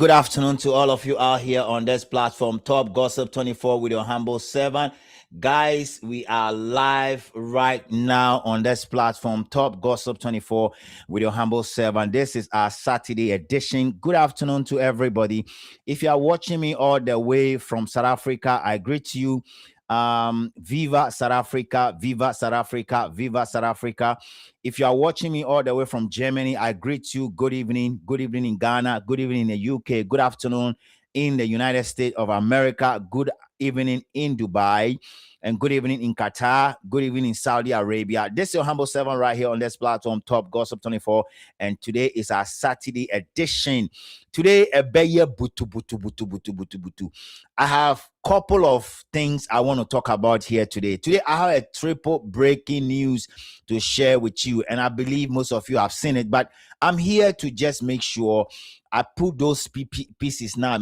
good afternoon to all of you out here on this platform, Top Gossip 24 with your humble servant. Guys, we are live right now on this platform, Top Gossip 24 with your humble servant. This is our Saturday edition. Good afternoon to everybody. If you are watching me all the way from South Africa, I greet you. Viva South Africa, Viva South Africa, Viva South Africa. If you are watching me all the way from Germany, I greet you. Good evening in Ghana, good evening in the UK, good afternoon in the United States of America, good evening in Dubai, and good evening in Qatar, good evening in Saudi Arabia. This is your humble servant right here on this platform, Top Gossip 24, and today is our Saturday edition. Today, a beye butu butu butu butu butu butu. I have a couple of things I want to talk about here today. Today, I have a triple breaking news to share with you, and I believe most of you have seen it, but I'm here to just make sure I put those pieces now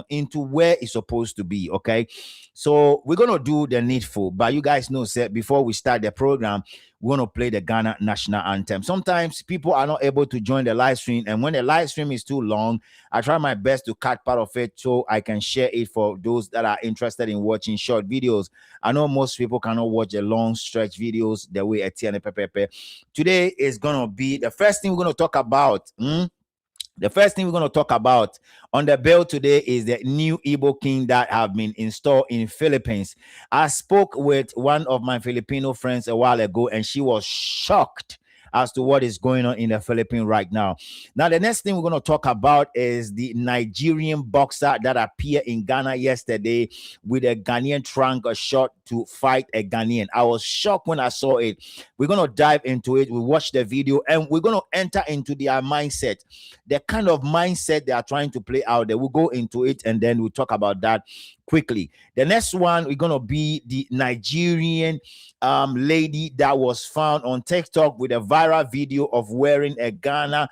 into where it's supposed to be, okay? So we're going to do the needful, but you guys know, sir, before we start the program, we're going to play the Ghana national anthem. Sometimes people are not able to join the live stream, and when the live stream is too long, I try my best to cut part of it so I can share it for those that are interested in watching short videos. I know most people cannot watch the long stretch videos the way Etienne Pepepe. Today is going to be the first thing we're going to talk about. The first thing we're going to talk about on the bill today is the new Igbo King that have been installed in Philippines. I spoke with one of my Filipino friends a while ago, and she was shocked as to what is going on in the Philippines right now. Now, the next thing we're going to talk about is the Nigerian boxer that appeared in Ghana yesterday with a Ghanaian trunk shot to fight a Ghanaian. I was shocked when I saw it. We're going to dive into it. We watch the video, and we're going to enter into their mindset, the kind of mindset they are trying to play out there. We'll go into it, and then we'll talk about that quickly. The next one, we're going to be the Nigerian lady that was found on TikTok with a viral video of wearing a Ghana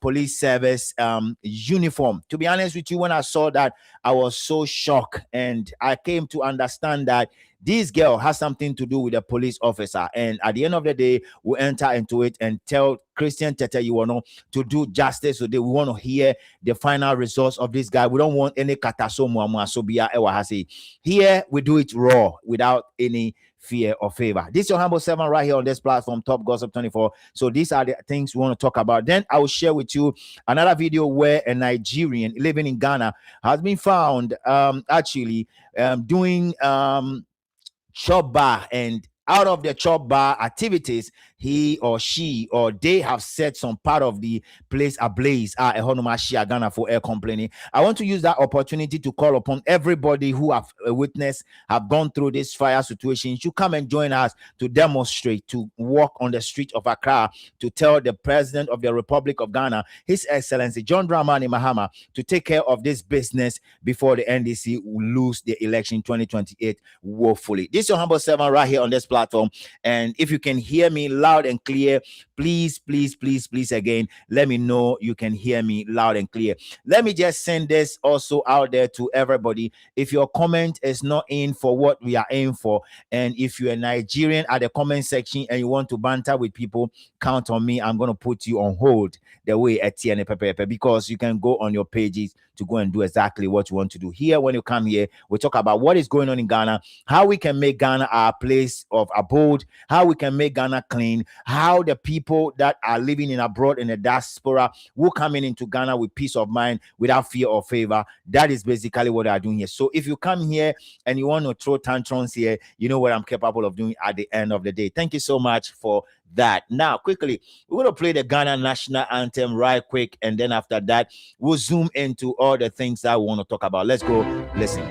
police service uniform. To be honest with you, when I saw that, I was so shocked, and I came to understand that this girl has something to do with a police officer. And at the end of the day, we enter into it and tell Christian Tete to do justice today. We want to hear the final results of this guy. We don't want any kataso. Here we do it raw without any fear or favor. This is your humble servant right here on this platform, Top Gossip 24. So these are the things we want to talk about. Then I will share with you another video where a Nigerian living in Ghana has been found doing chop bar, and out of the chop bar activities, he or she or they have set some part of the place ablaze. Ghana for air complaining. I want to use that opportunity to call upon everybody who have witnessed, have gone through this fire situation, to come and join us to demonstrate, to walk on the street of Accra, to tell the President of the Republic of Ghana, His Excellency John Dramani Mahama, to take care of this business before the NDC will lose the election 2028 woefully. This is your humble servant right here on this platform, and if you can hear me loud and clear, please again, let me know you can hear me loud and clear. Let me just send this also out there to everybody. If your comment is not in for what we are aiming for, and if you're a Nigerian at the comment section and you want to banter with people, count on me. I'm going to put you on hold the way at TNP, because you can go on your pages to go and do exactly what you want to do. Here, when you come here, we talk about what is going on in Ghana, how we can make Ghana our place of abode, how we can make Ghana clean, how the people that are living in abroad in the diaspora will come into Ghana with peace of mind without fear or favor. That is basically what I'm doing here. So if you come here and you want to throw tantrums here, you know what I'm capable of doing at the end of the day. Thank you so much for that. Now, quickly, we're going to play the Ghana national anthem right quick, and then after that, we'll zoom into all the things that we want to talk about. Let's go listen.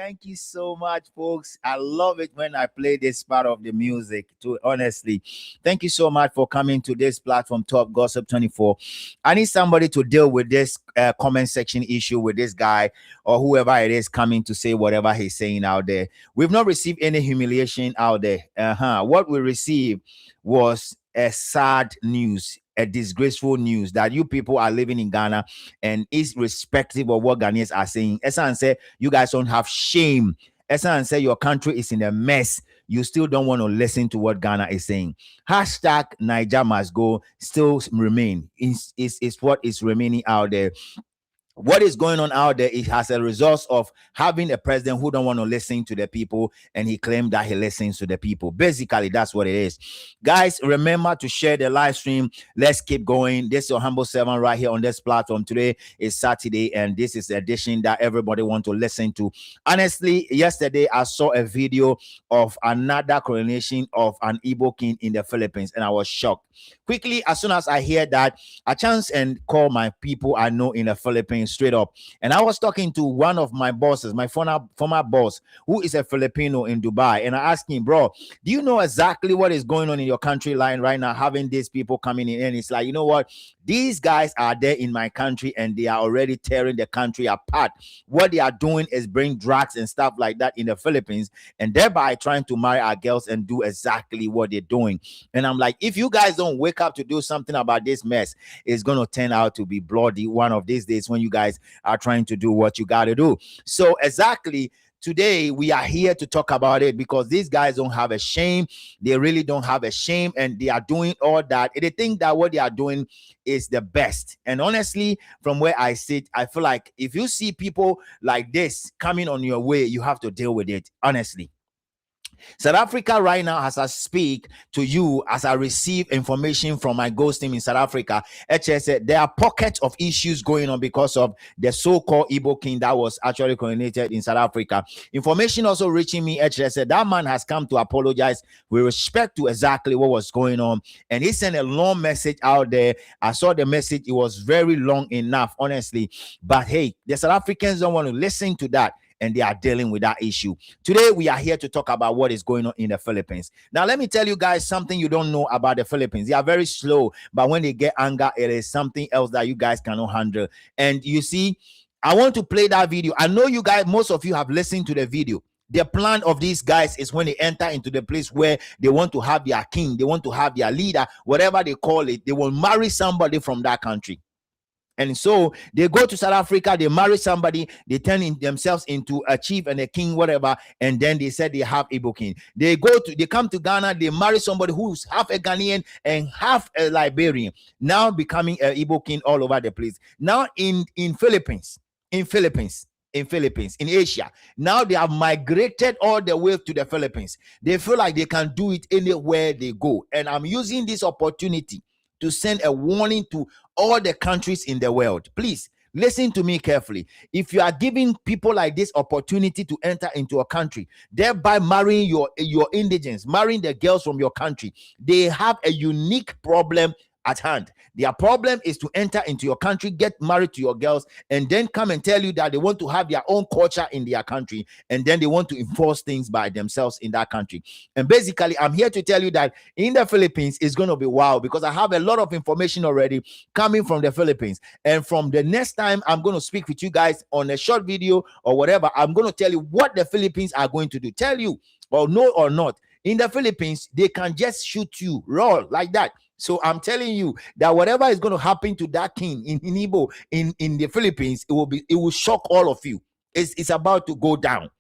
Thank you so much, folks. I love it when I play this part of the music, too, honestly. Thank you so much for coming to this platform, Top Gossip 24. I need somebody to deal with this comment section issue with this guy or whoever it is coming to say whatever he's saying out there. We've not received any humiliation out there. What we received was a sad news, a disgraceful news that you people are living in Ghana, and irrespective of what Ghanaians are saying, Esan say you guys don't have shame. Esan say your country is in a mess. You still don't want to listen to what Ghana is saying. Hashtag Niger must go still remain. Is what is remaining out there. What is going on out there is as a result of having a president who don't want to listen to the people, and he claimed that he listens to the people. Basically, that's what it is. Guys, remember to share the live stream. Let's keep going. This is your humble servant right here on this platform. Today is Saturday, and this is the edition that everybody want to listen to. Honestly, yesterday I saw a video of another coronation of an Igbo king in the Philippines, and I was shocked. Quickly, as soon as I hear that, I chance and call my people I know in the Philippines straight up. And I was talking to one of my bosses, my former boss, who is a Filipino in Dubai. And I asked him, bro, do you know exactly what is going on in your country line right now, having these people coming in? And it's like, you know what? These guys are there in my country, and they are already tearing the country apart. What they are doing is bring drugs and stuff like that in the Philippines, and thereby trying to marry our girls and do exactly what they're doing. And I'm like, if you guys don't wake up to do something about this mess, it's going to turn out to be bloody one of these days when you guys are trying to do what you got to do. So exactly today we are here to talk about it, because these guys don't have a shame. They really don't have a shame, and they are doing all that. They think that what they are doing is the best. And honestly, from where I sit, I feel like if you see people like this coming on your way, you have to deal with it, honestly. South Africa right now, as I speak to you, as I receive information from my ghost team in South Africa, HS said there are pockets of issues going on because of the so-called Igbo king that was actually coronated in South Africa. Information also reaching me, HS said that man has come to apologize with respect to exactly what was going on. And he sent a long message out there. I saw the message. It was very long enough, honestly. But hey, the South Africans don't want to listen to that, and they are dealing with that issue. Today, we are here to talk about what is going on in the Philippines. Now, let me tell you guys something you don't know about the Philippines. They are very slow, but when they get anger, it is something else that you guys cannot handle. And you see, I want to play that video. I know you guys, most of you have listened to the video. The plan of these guys is when they enter into the place where they want to have their king, they want to have their leader, whatever they call it, they will marry somebody from that country. And so they go to South Africa, they marry somebody, they turn themselves into a chief and a king, whatever, and then they said they have Igbo king. They come to Ghana, they marry somebody who's half a Ghanaian and half a Liberian, now becoming an Igbo king all over the place. Now in Philippines, in Asia, now they have migrated all the way to the Philippines. They feel like they can do it anywhere they go. And I'm using this opportunity to send a warning to all the countries in the world. Please listen to me carefully. If you are giving people like this opportunity to enter into a country, thereby marrying your indigents, marrying the girls from your country, they have a unique problem at hand. Their problem is to enter into your country, get married to your girls, and then come and tell you that they want to have their own culture in their country, and then they want to enforce things by themselves in that country. And basically, I'm here to tell you that in the Philippines, it's going to be wild, because I have a lot of information already coming from the Philippines. And from the next time I'm going to speak with you guys on a short video or whatever, I'm going to tell you what the Philippines are going to do. Tell you, or no or not, in the Philippines, they can just shoot you raw like that. So I'm telling you that whatever is going to happen to that king in Igbo in the Philippines, it will shock all of you. It's about to go down.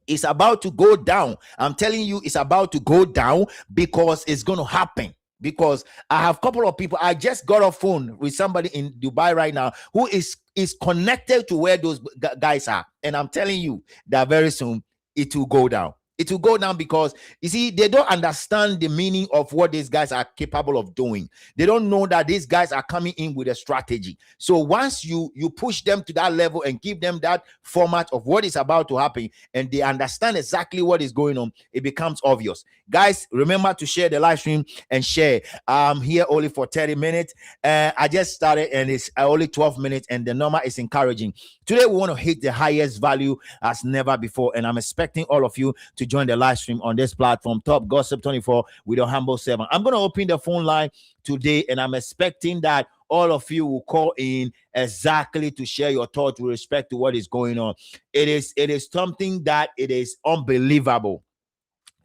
It's about to go down. I'm telling you, it's about to go down, because it's going to happen. Because I have a couple of people. I just got a phone with somebody in Dubai right now who is connected to where those guys are. And I'm telling you that very soon it will go down. It will go down because you see, they don't understand the meaning of what these guys are capable of doing. They don't know that these guys are coming in with a strategy. So once you push them to that level and give them that format of what is about to happen, and they understand exactly what is going on, it becomes obvious. Guys, remember to share the live stream and share. I'm here only for 30 minutes. I just started and it's only 12 minutes, and the number is encouraging. Today we want to hit the highest value as never before, and I'm expecting all of you to join the live stream on this platform, Top Gossip 24 with your humble servant. I'm going to open the phone line today, and I'm expecting that all of you will call in exactly to share your thoughts with respect to what is going on. It is something that it is unbelievable.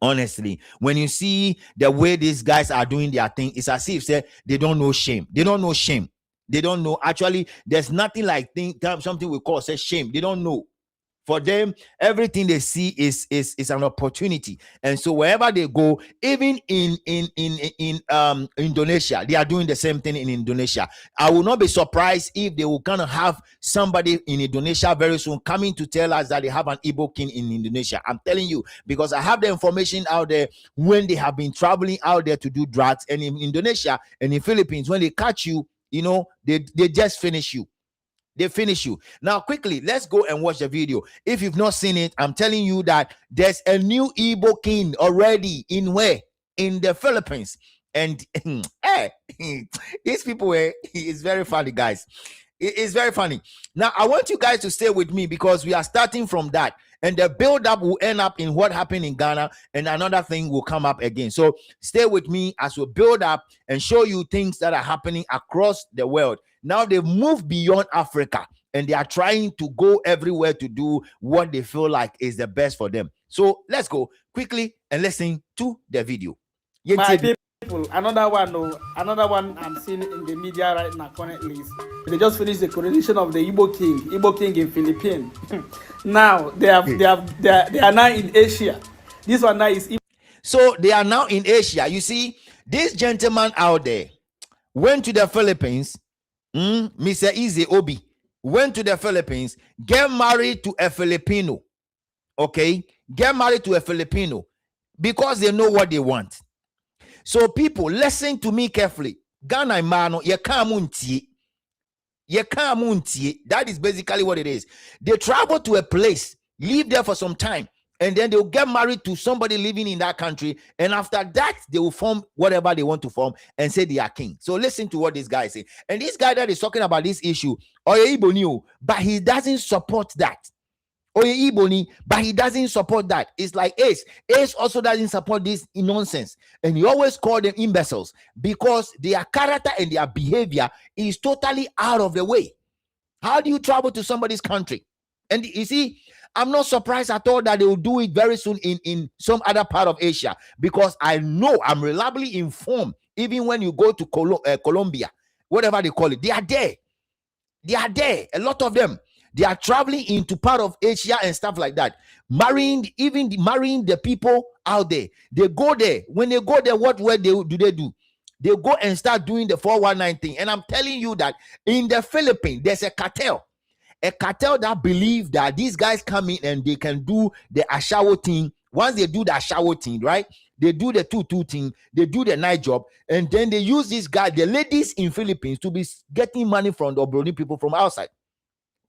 Honestly, when you see the way these guys are doing their thing, it's as if they don't know shame. They don't know shame. They don't know. Actually, there's nothing like something we call shame. They don't know. For them, everything they see is an opportunity, and so wherever they go, even in Indonesia, they are doing the same thing in Indonesia. I will not be surprised if they will kind of have somebody in Indonesia very soon coming to tell us that they have an Igbo king in Indonesia. I'm telling you, because I have the information out there when they have been traveling out there to do drugs, and in Indonesia and in Philippines, when they catch you, you know, they just finish you. They finish you. Now, quickly, let's go and watch the video. If you've not seen it, I'm telling you that there's a new Igbo king already in where? In the Philippines. And hey, these people, it's very funny, guys. It's very funny. Now, I want you guys to stay with me because we are starting from that. And the build-up will end up in what happened in Ghana, and another thing will come up again. So stay with me as we build up and show you things that are happening across the world. Now they've moved beyond Africa, and they are trying to go everywhere to do what they feel like is the best for them. So let's go quickly and listen to the video. My people, another one I'm seeing in the media right now currently is they just finished the coronation of the Igbo King in Philippines. Now they are now in Asia. This one now is so they are now in Asia. You see, this gentleman out there went to the Philippines. Mr. Ize Obi went to the Philippines, get married to a Filipino. Okay, get married to a Filipino because they know what they want. So people, listen to me carefully. Ghana mano ye kamunti. That is basically what it is. They travel to a place, live there for some time, and then they'll get married to somebody living in that country, and after that they will form whatever they want to form and say they are king. So listen to what this guy is saying. And this guy that is talking about this issue, Oye Iboni, but he doesn't support that. Oye Iboni, but he doesn't support that. It's like Ace also doesn't support this nonsense, and he always call them imbeciles because their character and their behavior is totally out of the way. How do you travel to somebody's country? And you see, I'm not surprised at all that they will do it very soon in some other part of Asia, because I know, I'm reliably informed, even when you go to Colombia, whatever they call it, they are there. They are there. A lot of them. They are traveling into part of Asia and stuff like that, marrying the people out there. They go there. When they go there, what way do they do? They go and start doing the 419 thing. And I'm telling you that in the Philippines, there's a cartel that believe that these guys come in and they can do the ashawo thing. Once they do the ashawo thing, right? They do the 2-2 thing, they do the night job, and then they use this guy, the ladies in Philippines, to be getting money from the Obroni people from outside.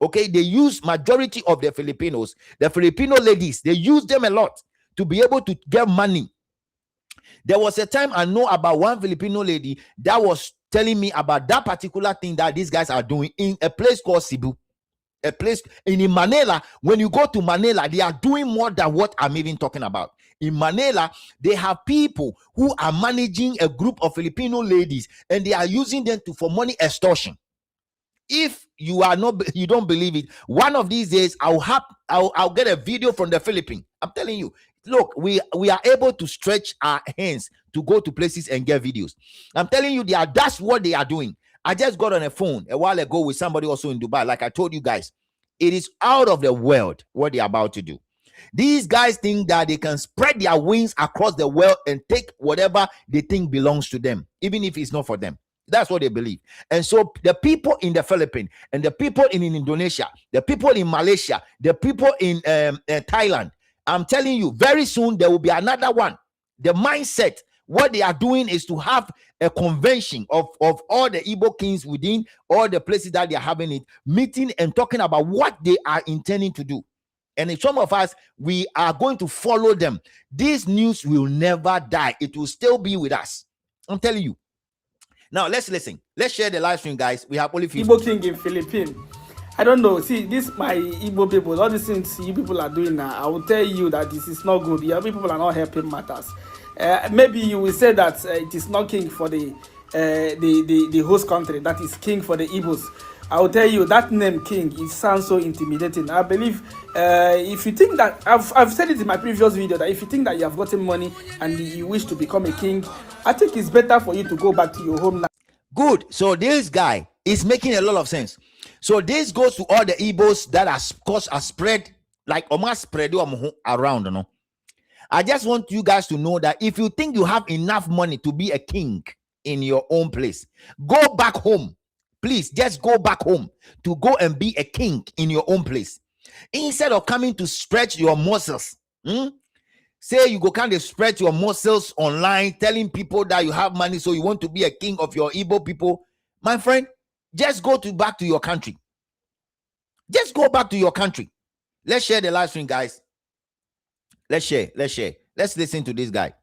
Okay, they use majority of the Filipinos, the Filipino ladies, they use them a lot to be able to get money. There was a time I know about one Filipino lady that was telling me about that particular thing that these guys are doing in a place called Cebu. A place in Manila. When you go to Manila, they are doing more than what I'm even talking about. In Manila, they have people who are managing a group of Filipino ladies, and they are using them for money extortion. If you don't believe it, one of these days I'll get a video from the Philippines. I'm telling you, look, we are able to stretch our hands to go to places and get videos. I'm telling you, that's what they are doing. I just got on a phone a while ago with somebody also in Dubai. Like I told you guys, it is out of the world what they're about to do. These guys think that they can spread their wings across the world and take whatever they think belongs to them, even if it's not for them. That's what they believe. And so the people in the Philippines and the people in Indonesia, the people in Malaysia, the people in Thailand, I'm telling you, very soon there will be another one. The mindset, what they are doing is to have a convention of all the Igbo kings within all the places that they are having it, meeting and talking about what they are intending to do. And some of us, we are going to follow them. This news will never die. It will still be with us. I'm telling you. Now, let's listen. Let's share the live stream, guys. We have only 50. Igbo King in Philippines. I don't know. See, this my Igbo people, all these things you people are doing now, I will tell you that this is not good. Your people are not helping matters. Maybe you will say that it is not king for the host country, that is king for the Igbos. I will tell you that name king, it sounds so intimidating. I believe if you think that, I've said it in my previous video, that if you think that you have gotten money and you wish to become a king, I think it's better for you to go back to your homeland. Good. So this guy is making a lot of sense. So this goes to all the Igbos that are spread, like almost spread around, you know. I just want you guys to know that if you think you have enough money to be a king in your own place, go back home. Please, just go back home to go and be a king in your own place. Instead of coming to stretch your muscles, say you go kind of spread your muscles online, telling people that you have money, so you want to be a king of your Igbo people. My friend, just go back to your country. Just go back to your country. Let's share the live stream, guys. Let's share. Let's listen to this guy.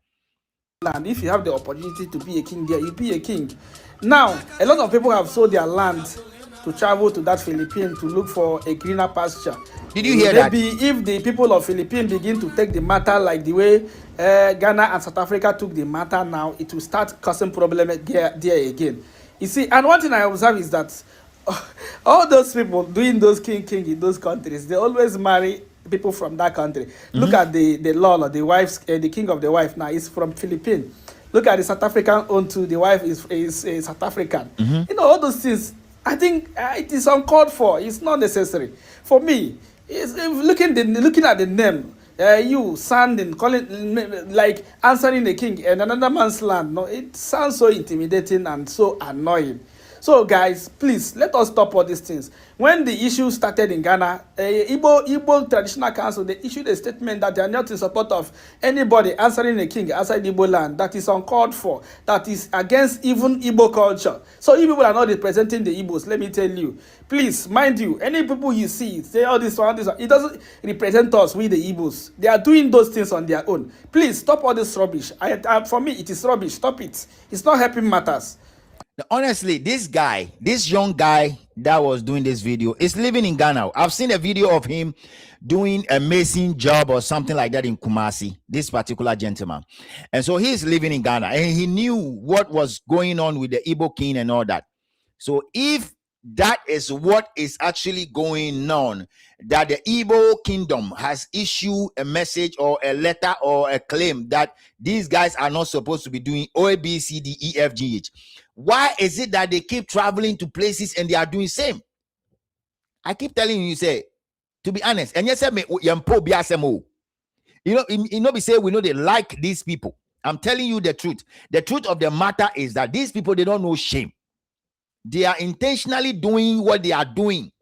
And if you have the opportunity to be a king there, you be a king. Now, a lot of people have sold their land to travel to that Philippines to look for a greener pasture. Did you hear that? Maybe if the people of Philippines begin to take the matter like the way Ghana and South Africa took the matter now, it will start causing problems there again. You see, and one thing I observe is that all those people doing those king in those countries, they always marry people from that country. Look at the law, the wife's the king of the wife now is from Philippines. Look at the South African own too. The wife is South African. You know, all those things. I think it is uncalled for. It's not necessary. For me, it's looking at the name. You sounding, calling, like answering the king in another man's land. No, it sounds so intimidating and so annoying. So guys, please let us stop all these things. When the issue started in Ghana, Igbo Traditional Council, they issued a statement that they are not in support of anybody answering a king outside Igbo land. That is uncalled for. That is against even Igbo culture. So if people are not representing the Igbos, let me tell you, please, mind you, any people you see say all this one, it doesn't represent us, we the Igbos. They are doing those things on their own. Please stop all this rubbish. For me, it is rubbish. Stop it. It's not helping matters. Honestly, this young guy that was doing this video is living in Ghana. I've seen a video of him doing an amazing job or something like that in Kumasi, this particular gentleman. And so he's living in Ghana and he knew what was going on with the Igbo king and all that. So if that is what is actually going on, that the Igbo kingdom has issued a message or a letter or a claim that these guys are not supposed to be doing O, B, C, D, E, F, G, H. Why is it that they keep traveling to places and they are doing same? I keep telling you, say, to be honest, and yes, you know, we say we know they like these people. I'm telling you the truth. The truth of the matter is that these people, they don't know shame. They are intentionally doing what they are doing.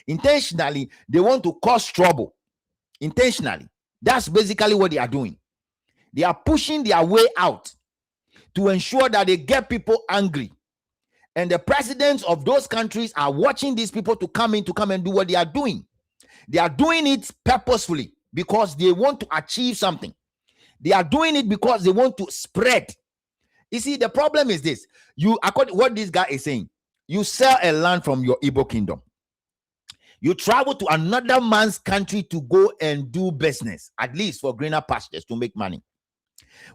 Intentionally, they want to cause trouble. Intentionally. That's basically what they are doing. They are pushing their way out to ensure that they get people angry. And the presidents of those countries are watching these people to come and do what they are doing. They are doing it purposefully because they want to achieve something. They are doing it because they want to spread. You see, the problem is this. According to what this guy is saying, you sell a land from your Igbo kingdom. You travel to another man's country to go and do business, at least for greener pastures, to make money.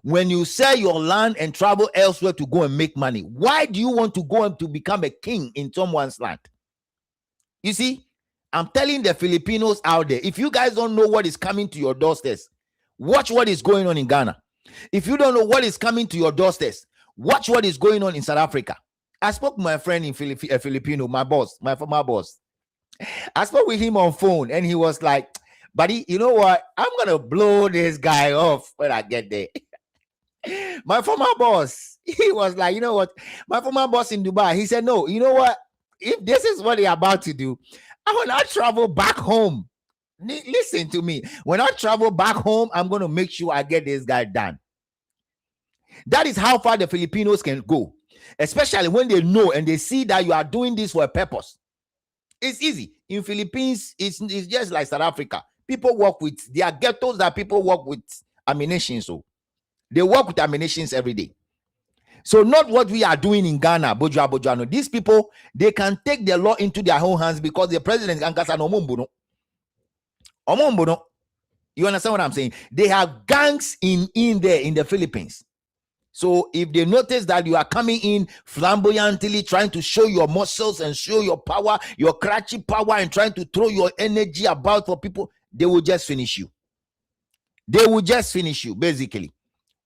When you sell your land and travel elsewhere to go and make money, why do you want to go and to become a king in someone's land? You see, I'm telling the Filipinos out there, if you guys don't know what is coming to your doorsteps, watch what is going on in Ghana. If you don't know what is coming to your doorsteps, watch what is going on in South Africa. I spoke to my friend in Filipino, my boss, my former boss. I spoke with him on phone and he was like, buddy, you know what? I'm going to blow this guy off when I get there. My former boss, he was like, you know what? My former boss in Dubai, he said, no, you know what? If this is what they're about to do, I will not travel back home. Listen to me. When I travel back home, I'm going to make sure I get this guy done. That is how far the Filipinos can go, especially when they know and they see that you are doing this for a purpose. It's easy. In Philippines, it's just like South Africa. People work with, there are ghettos that people work with ammunition. So they work with ammunition every day. So not what we are doing in Ghana, Bojo. These people, they can take the law into their own hands because the president you understand what I'm saying? They have gangs in there in the Philippines. So if they notice that you are coming in flamboyantly, trying to show your muscles and show your power, your crutchy power, and trying to throw your energy about for people, they will just finish you. They will just finish you, basically.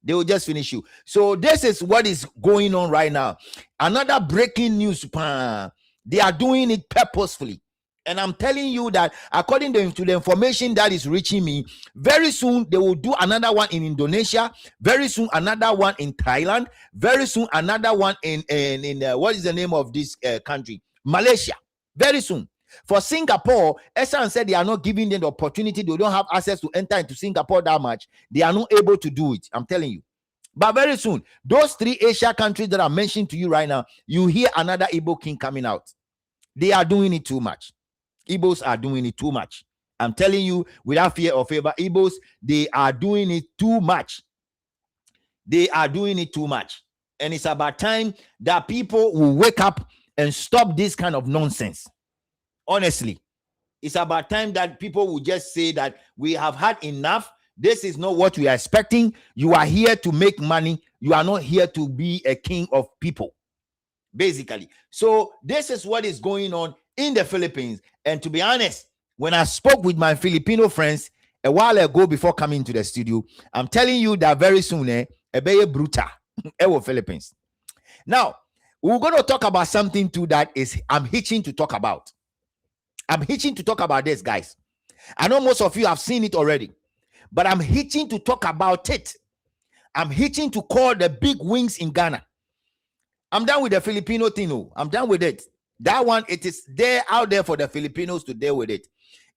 They will just finish you. So this is what is going on right now. Another breaking news. They are doing it purposefully. And I'm telling you that according to the information that is reaching me, very soon they will do another one in Indonesia. Very soon another one in Thailand. Very soon another one in what is the name of this country? Malaysia. Very soon. For Singapore, Esan said they are not giving them the opportunity. They don't have access to enter into Singapore that much. They are not able to do it. I'm telling you. But very soon, those 3 Asia countries that I mentioned to you right now, you hear another Igbo king coming out. They are doing it too much. Igbos are doing it too much. I'm telling you, without fear or favor, Igbos, they are doing it too much. They are doing it too much. And it's about time that people will wake up and stop this kind of nonsense. Honestly, it's about time that people will just say that we have had enough. This is not what we are expecting. You are here to make money. You are not here to be a king of people, basically. So this is what is going on in the Philippines. And to be honest, when I spoke with my Filipino friends a while ago before coming to the studio, I'm telling you that very soon, ebeye bruta, Philippines. Now, we're going to talk about something too that is I'm hitching to talk about. I'm hitching to talk about this, guys. I know most of you have seen it already, but I'm hitching to talk about it. I'm hitching to call the big wings in Ghana. I'm done with the Filipino thing. I'm done with it. That one, it is there out there for the Filipinos to deal with it.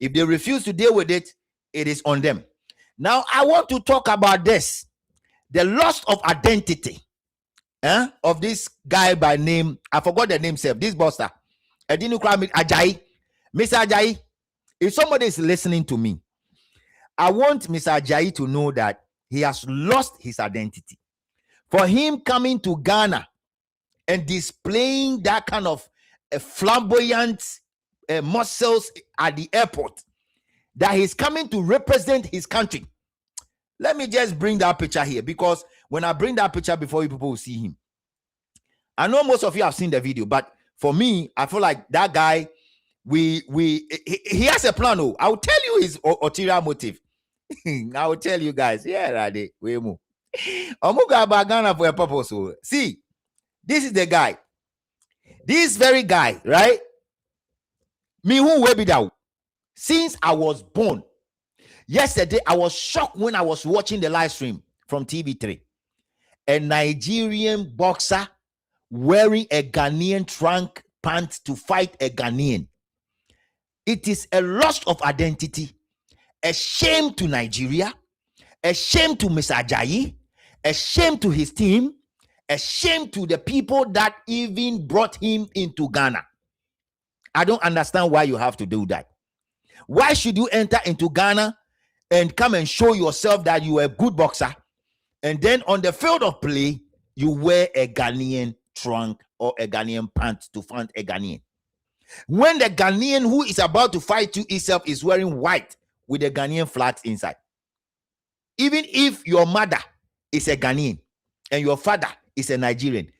If they refuse to deal with it, it is on them. Now, I want to talk about this. The loss of identity of this guy by name, I forgot the name, this buster. Ajayi. Mr. Ajayi, if somebody is listening to me, I want Mr. Ajayi to know that he has lost his identity. For him coming to Ghana and displaying that kind of flamboyant muscles at the airport, that he's coming to represent his country. Let me just bring that picture here, because when I bring that picture before you, people will see him. I know most of you have seen the video, but for me, I feel like that guy, he has a plan. I will tell you his ulterior motive. I will tell you guys. Yeah, right. We move. Ghana for a purpose. See, this is the guy. This very guy, right? Me who will be that since I was born. Yesterday, I was shocked when I was watching the live stream from TV3. A Nigerian boxer wearing a Ghanaian trunk pants to fight a Ghanaian. It is a loss of identity, a shame to Nigeria, a shame to Mr. Ajayi, a shame to his team, a shame to the people that even brought him into Ghana. I don't understand why you have to do that. Why should you enter into Ghana and come and show yourself that you are a good boxer, and then on the field of play, you wear a Ghanaian trunk or a Ghanaian pants to fight a Ghanaian? When the Ghanaian who is about to fight you itself is wearing white with a Ghanaian flags inside. Even if your mother is a Ghanaian and your father is a Nigerian,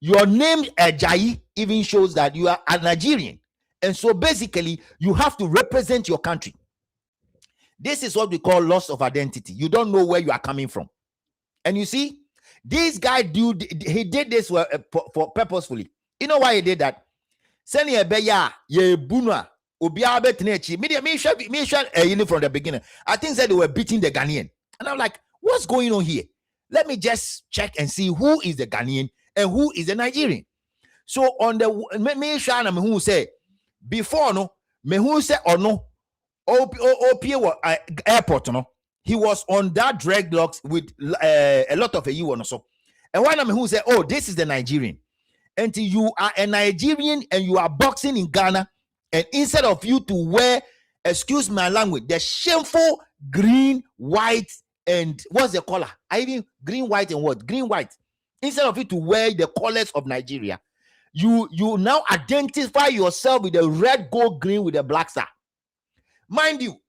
your name Ajayi even shows that you are a Nigerian. And so basically, you have to represent your country. This is what we call loss of identity. You don't know where you are coming from. And you see, this guy, he did this for purposefully. You know why he did that? Send ye beya ye bunwa obiara betnechi. Me from the beginning. I think that they were beating the Ghanaian. And I'm like, what's going on here? Let me just check and see who is the Ghanaian and who is the Nigerian. So on the me who say before no me who say or no airport, no. He was on that dreadlocks with a lot of a you and so. And one of them who said, "Oh, this is the Nigerian." Until you are a Nigerian and you are boxing in Ghana, and instead of you to wear, excuse my language, the shameful green, white, and what's the color? I mean green, white, and what? Green, white. Instead of you to wear the colors of Nigeria, you now identify yourself with the red, gold, green with the black star. Mind you,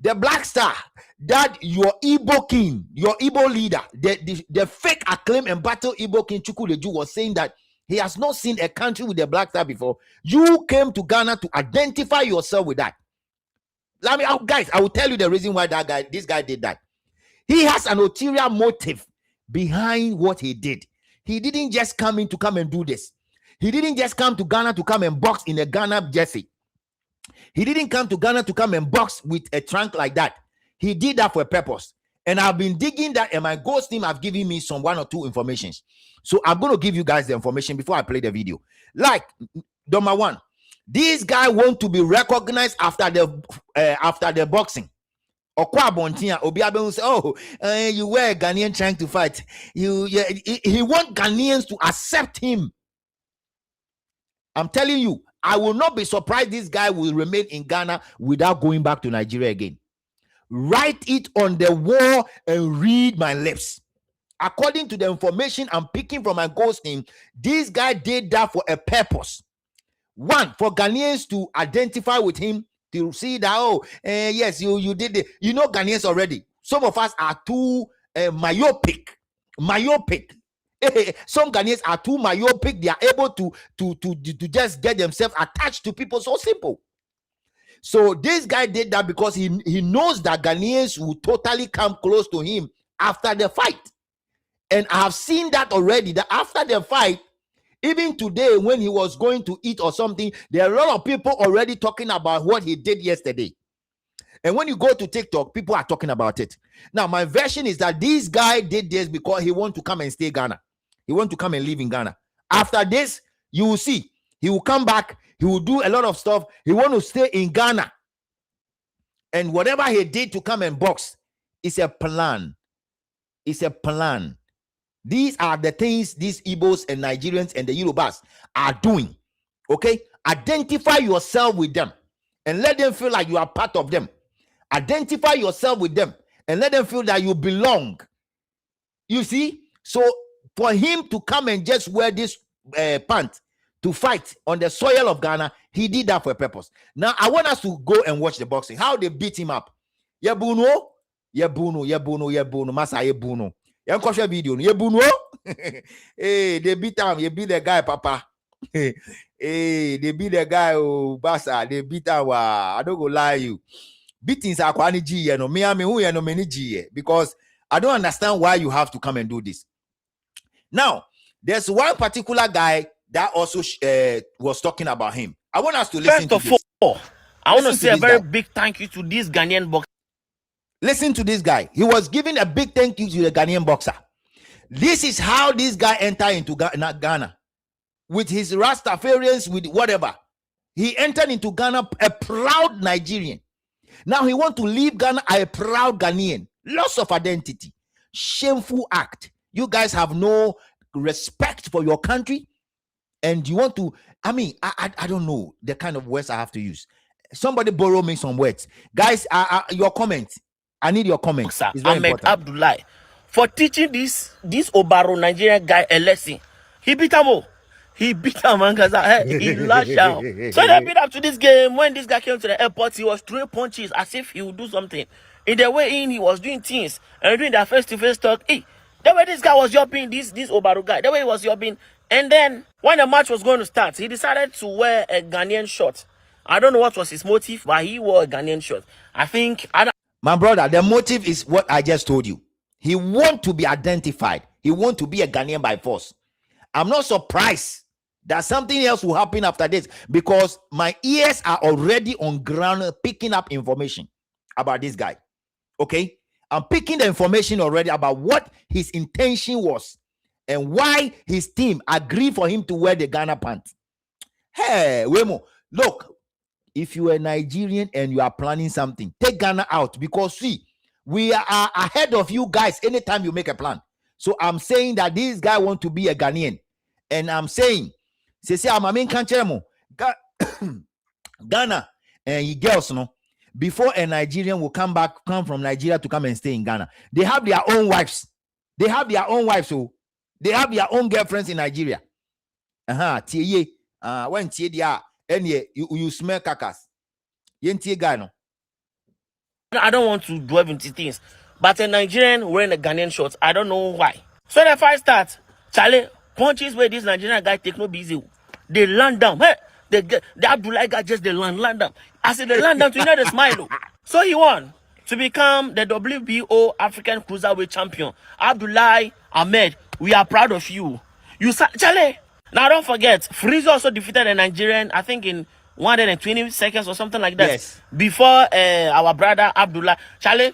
the black star that your Igbo king, your Igbo leader, the fake acclaim and battle Igbo king Chukwuleju was saying that he has not seen a country with a black star before. You came to Ghana to identify yourself with that. Guys, I will tell you the reason why this guy did that. He has an ulterior motive behind what he did. He didn't just come in to come and do this. He didn't just come to Ghana to come and box in a Ghana jersey. He didn't come to Ghana to come and box with a trunk like that. He did that for a purpose. And I've been digging that, and my ghost team have given me some 1 or 2 informations. So I'm going to give you guys the information before I play the video. Like, number one, this guy want to be recognized after the boxing. Okwa Bontia, Obiabe will say, "Oh, you were a Ghanaian trying to fight." He want Ghanaians to accept him. I'm telling you, I will not be surprised this guy will remain in Ghana without going back to Nigeria again. Write it on the wall and read my lips. According to the information I'm picking from my ghost team, this guy did that for a purpose. One, for Ghanaians to identify with him, to see that, oh, yes, you did it. You know Ghanaians already. Some of us are too myopic. Some Ghanaians are too myopic. They are able to just get themselves attached to people so simple. So this guy did that because he knows that Ghanaians will totally come close to him after the fight. And I have seen that already, that after the fight, even today when he was going to eat or something, there are a lot of people already talking about what he did yesterday. And when you go to TikTok, people are talking about it. Now, my version is that this guy did this because he wants to come and stay Ghana. He wants to come and live in Ghana. After this, you will see, he will come back. He will do a lot of stuff. He want to stay in Ghana. And whatever he did to come and box is a plan. It's a plan. These are the things these Igbos and Nigerians and the Yorubas are doing. Okay? Identify yourself with them and let them feel like you are part of them. Identify yourself with them and let them feel that you belong. You see? So for him to come and just wear this pant to fight on the soil of Ghana, he did that for a purpose. Now, I want us to go and watch the boxing. How they beat him up. Yebuno, Masa Yebuno. Video. Yebuno. Hey, they beat him. You beat the guy, Papa. Hey, they beat the guy, oh, Basa. They beat him. I don't go lie you. Beatings are quite G, no me, who no many G, because I don't understand why you have to come and do this. Now, there's one particular guy that also was talking about him. I want us to listen to this. First of all, I want to say a very big thank you to this Ghanaian boxer. Listen to this guy. He was giving a big thank you to the Ghanaian boxer. This is how this guy entered into Ghana. With his Rastafarians, with whatever. He entered into Ghana a proud Nigerian. Now he wants to leave Ghana a proud Ghanaian. Loss of identity. Shameful act. You guys have no respect for your country. And you want to, I mean, I don't know the kind of words I have to use. Somebody borrow me some words. Guys, your comment. I need your comments. Ahmed Abdullah, for teaching this Obaro Nigerian guy a lesson. He beat him all. He beat him and he lashed out. So they beat up to this game. When this guy came to the airport, he was throwing punches as if he would do something. In the way in, he was doing things and doing that face-to-face talk. Hey, the way this guy was jumping, this Obaro guy, the way he was jumping. And then when the match was going to start, he decided to wear a Ghanaian shirt. I don't know what was his motive, but he wore a Ghanaian shirt. I think my brother, the motive is what I just told you. He wants to be identified. He wants to be a Ghanaian by force. I'm not surprised that something else will happen after this because my ears are already on ground picking up information about this guy. Okay? I'm picking the information already about what his intention was and why his team agreed for him to wear the Ghana pants. Hey, Wemo, look, if you are Nigerian and you are planning something, take Ghana out, because see, we are ahead of you guys anytime you make a plan. So I'm saying that this guy want to be a Ghanaian, and I'm saying, say I'm a main country, Ghana and you girls, no, before a Nigerian will come from Nigeria to come and stay in Ghana, they have their own wives. They have their own wives, so they have their own girlfriends in Nigeria. When you smell kakas. I don't want to delve into things, but a Nigerian wearing a Ghanaian shorts, I don't know why. So the fight starts, Charlie, punches where this Nigerian guy take no busy. They land down. Hey, the Abdullah guy just they land down. I said they land down to the smile. So he won to become the WBO African Cruiserweight Champion. Abdullah Ahmed, we are proud of you. You Charlie. Now don't forget, Freeze also defeated a Nigerian, I think in 120 seconds or something like that. Yes. Before our brother Abdullah. Charlie,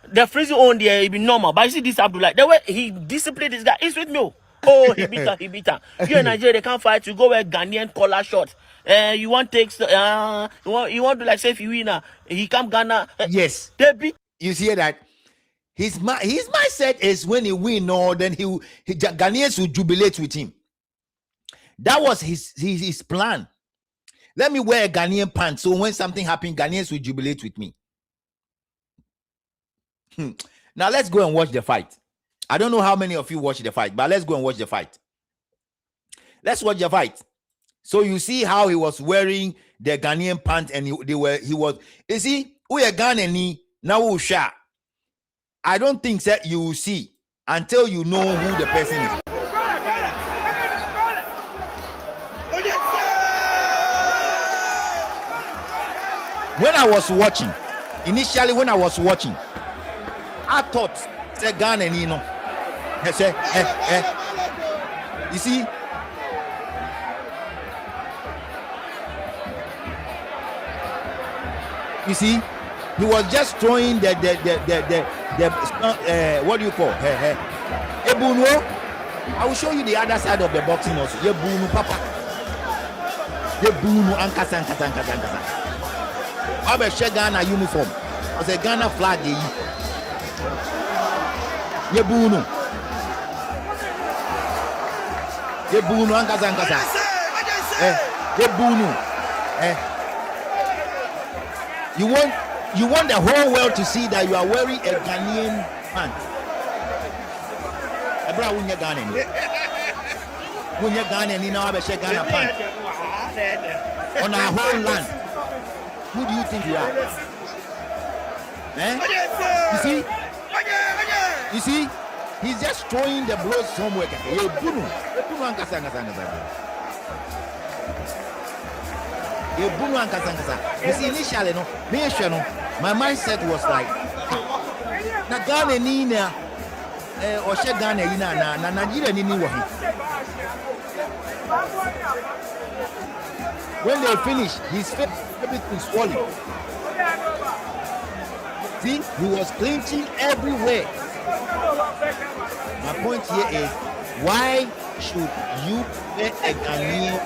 the Freeze owned there, it be normal. But you see this Abdullah, the way he disciplined this guy, he's with me. Oh, he beat her. Here in Nigeria, they can't fight. You go wear Ghanaian collar short. You want takes, you want to like say if you win, he come Ghana. Yes. They beat. You see that? His mindset is when he win, or then Ghanaians will jubilate with him. That was his plan. Let me wear a Ghanaian pants, so when something happens, Ghanaians will jubilate with me. Now let's go and watch the fight. I don't know how many of you watch the fight, but let's go and watch the fight. Let's watch the fight. So you see how he was wearing the Ghanaian pants, and he was. You see, we are Ghanaian now. I don't think that you will see until you know who the person is. When I was watching, initially when I was watching, I thought say Ghana, you know, you see, he was just throwing the what do you call Ebuno. I will show you the other side of the boxing also. Ebuno, papa. Ebuno, ankasa. I have a Ghana uniform. It's a Ghana flag. Yebuno. Yebuno ankasa. Yebuno. You want the whole world to see that you are wearing a Ghanaian pants. Ebra wunya Ghana ni. Wunya Ghana ni na have a Ghana pants. On our whole land. Who do you think you are? You see, he's just throwing the blows somewhere. You see, initially, my mindset was like, na Ghana nina, or she Ghana ina na Nigeria nini wahi. When they finish, his face, everything swollen. See, he was clinching everywhere. My point here is, why should you wear a Ghanaian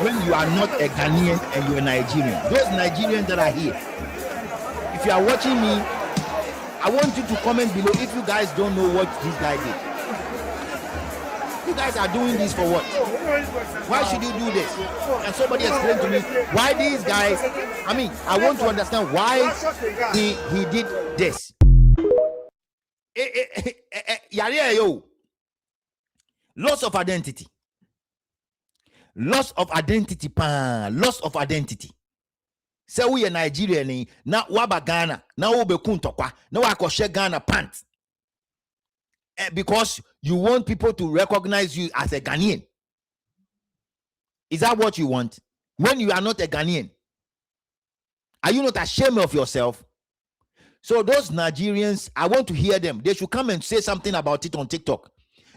when you are not a Ghanaian and you're a Nigerian? Those Nigerians that are here, if you are watching me, I want you to comment below if you guys don't know what this guy did. You guys are doing this for what? Why should you do this? And somebody explain to me why these guys, I want to understand why he did this. Loss of identity. Loss of identity. Say we are Nigerian, now waba Ghana, now we be kuntokwa, now I ko share Ghana pants. Because you want people to recognize you as a Ghanaian. Is that what you want? When you are not a Ghanaian, are you not ashamed of yourself? So those Nigerians, I want to hear them. They should come and say something about it on TikTok.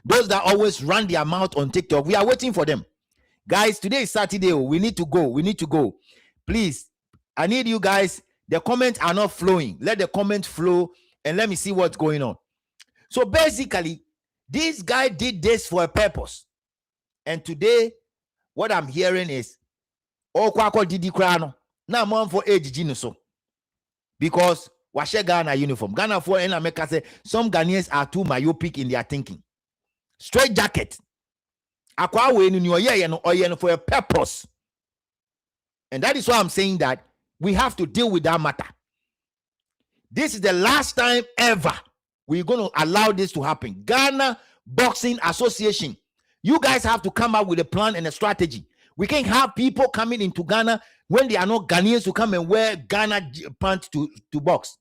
Those that always run their mouth on TikTok, we are waiting for them. Guys, today is Saturday. We need to go. Please, I need you guys. The comments are not flowing. Let the comments flow and let me see what's going on. So basically, this guy did this for a purpose. And today, what I'm hearing is or kwako didi krano. Now mom for age so. Because washe Ghana uniform. Ghana for in America say some Ghanaians are too myopic in their thinking. Straight jacket. Akwa we in your year for a purpose. And that is why I'm saying that we have to deal with that matter. This is the last time ever we're going to allow this to happen. Ghana Boxing Association, you guys have to come up with a plan and a strategy. We can't have people coming into Ghana when they are not Ghanaians to come and wear Ghana pants to box.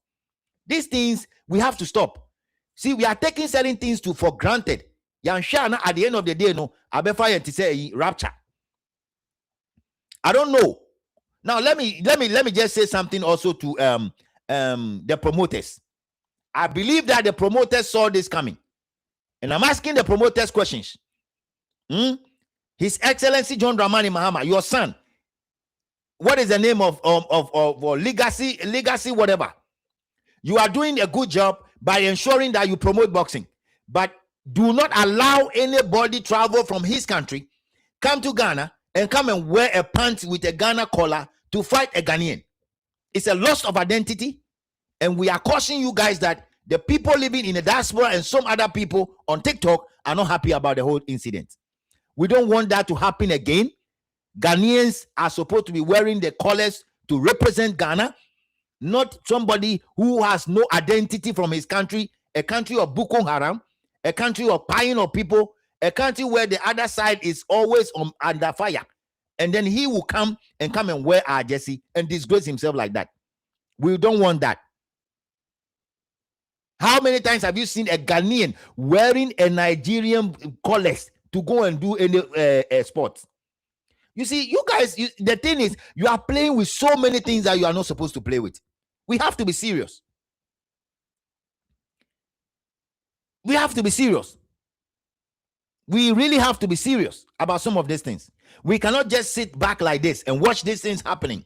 These things we have to stop. See, we are taking certain things for granted. Yanshana at the end of the day, no, Abefire to say rapture. I don't know. Now let me just say something also to the promoters. I believe that the promoters saw this coming, and I'm asking the promoters questions. His Excellency John Dramani Mahama, your son. What is the name of legacy whatever? You are doing a good job by ensuring that you promote boxing, but do not allow anybody travel from his country, come to Ghana and come and wear a pants with a Ghana collar to fight a Ghanaian. It's a loss of identity, and we are cautioning you guys that the people living in the diaspora and some other people on TikTok are not happy about the whole incident. We don't want that to happen again. Ghanaians are supposed to be wearing the colors to represent Ghana, not somebody who has no identity from his country, a country of Boko Haram, a country of paying of people, a country where the other side is always under fire. And then he will come and wear our jersey and disgrace himself like that. We don't want that. How many times have you seen a Ghanaian wearing a Nigerian colors to go and do any sports? You see, you guys, the thing is, you are playing with so many things that you are not supposed to play with. We have to be serious. We have to be serious. We really have to be serious about some of these things. We cannot just sit back like this and watch these things happening.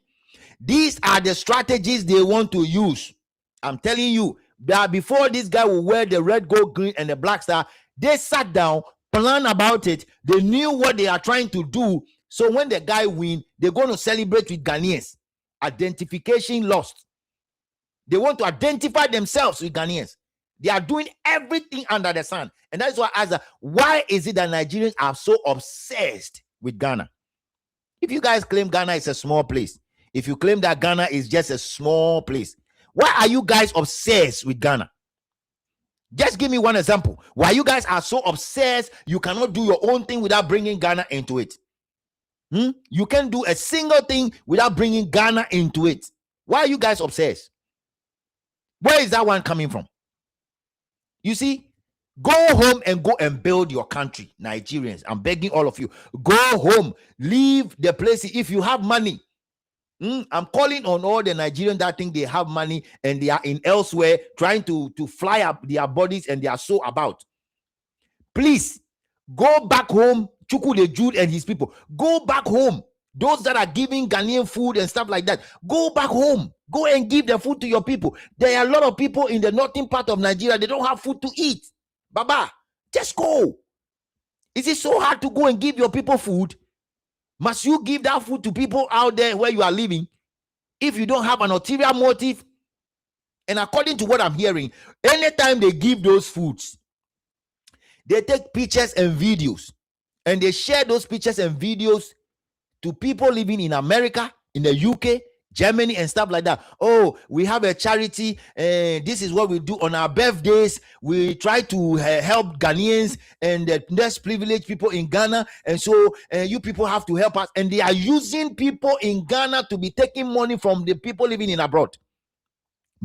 These are the strategies they want to use. I'm telling you that before this guy will wear the red, gold, green, and the black star, they sat down, planned about it. They knew what they are trying to do. So when the guy wins, they're going to celebrate with Ghanaians. Identification lost. They want to identify themselves with Ghanaians. They are doing everything under the sun. And that's why I ask, why is it that Nigerians are so obsessed with Ghana? If you guys claim Ghana is a small place, if you claim that Ghana is just a small place, why are you guys obsessed with Ghana? Just give me one example. Why you guys are so obsessed, you cannot do your own thing without bringing Ghana into it. You can't do a single thing without bringing Ghana into it. Why are you guys obsessed? Where is that one coming from? You see, go home and go and build your country, Nigerians. I'm begging all of you. Go home. Leave the place. If you have money, I'm calling on all the Nigerians that think they have money and they are in elsewhere trying to fly up their bodies and they are so about. Please, go back home. Chuku the Jude and his people. Go back home. Those that are giving Ghanaian food and stuff like that, go back home. Go and give the food to your people. There are a lot of people in the northern part of Nigeria, they don't have food to eat. Baba, just go. Is it so hard to go and give your people food? Must you give that food to people out there where you are living if you don't have an ulterior motive? And according to what I'm hearing, anytime they give those foods, they take pictures and videos and they share those pictures and videos to people living in America, in the UK, Germany, and stuff like that. Oh, we have a charity, and this is what we do on our birthdays. We try to help Ghanaians and the less privileged people in Ghana, and so you people have to help us. And they are using people in Ghana to be taking money from the people living in abroad.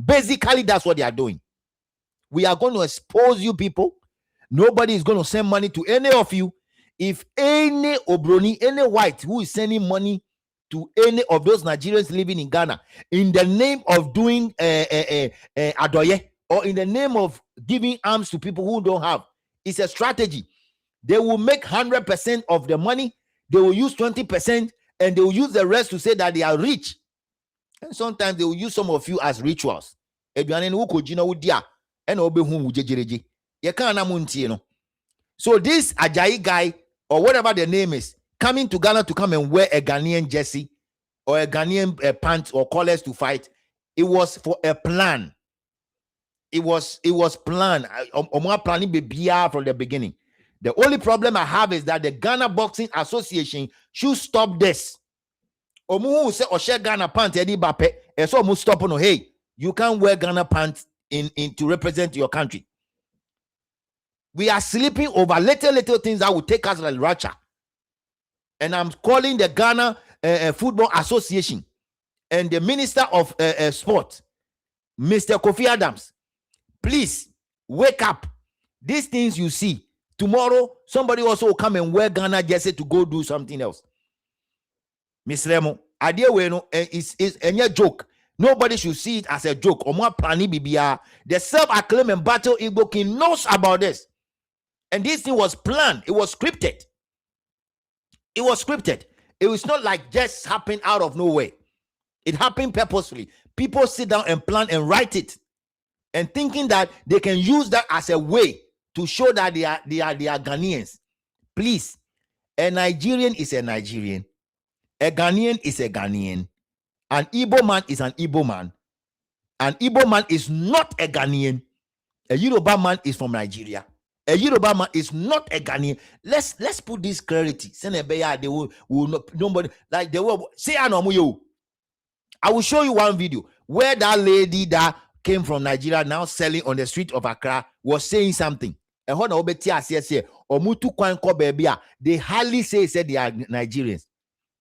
Basically, that's what they are doing. We are going to expose you people. Nobody is going to send money to any of you. If any Obroni, any white who is sending money to any of those Nigerians living in Ghana in the name of doing adoye or in the name of giving arms to people who don't have, it's a strategy. They will make 100% of the money. They will use 20% and they will use the rest to say that they are rich. And sometimes they will use some of you as rituals. So this Ajayi guy, or whatever the name is, coming to Ghana to come and wear a Ghanaian jersey or a Ghanaian pants or colors to fight. It was for a plan. It was planned. Planning from the beginning. The only problem I have is that the Ghana Boxing Association should stop this. Omu say Oshe Ghana pants Eddie Bape. And so must stop on. Hey, you can't wear Ghana pants in to represent your country. We are sleeping over little things that will take us like rapture. And I'm calling the Ghana Football Association and the Minister of Sport, Mr. Kofi Adams. Please wake up. These things you see, tomorrow somebody also will come and wear Ghana jersey to go do something else. Miss Remo, idea we no is a joke. Nobody should see it as a joke. The self-acclaimed and battle Igbo King knows about this. And this thing was planned. It was scripted. It was scripted. It was not like just happened out of nowhere. It happened purposefully. People sit down and plan and write it, and thinking that they can use that as a way to show that they are Ghanaians. Please, a Nigerian is a Nigerian. A Ghanaian is a Ghanaian. An Igbo man is an Igbo man. An Igbo man is not a Ghanaian. A Yoruba man is from Nigeria. A Yoruba man is not a Ghanaian. Let's put this clarity. They will not, nobody like they will say I will show you one video where that lady that came from Nigeria now selling on the street of Accra was saying something. And when they hardly say they are Nigerians.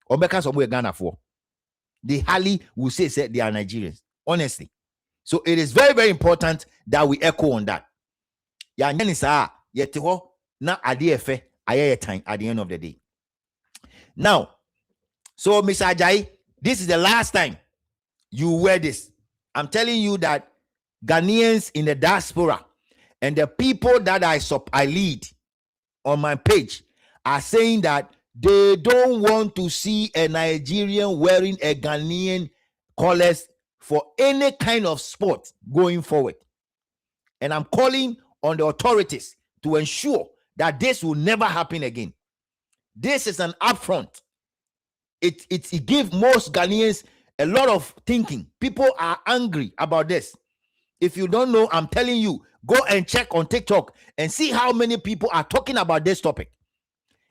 Or because of Ghana for. They hardly will say they are Nigerians. Honestly. So it is very, very important that we echo on that. Ya nyanisa yeteho na adeefe ayeye time at the end of the day. Now, so Mr. Ajayi, this is the last time you wear this. I'm telling you that Ghanaians in the diaspora and the people that I lead on my page are saying that they don't want to see a Nigerian wearing a Ghanaian colors for any kind of sport going forward. And I'm calling on the authorities to ensure that this will never happen again. This is an upfront. It gives most Ghanaians a lot of thinking. People are angry about this. If you don't know, I'm telling you, go and check on TikTok and see how many people are talking about this topic.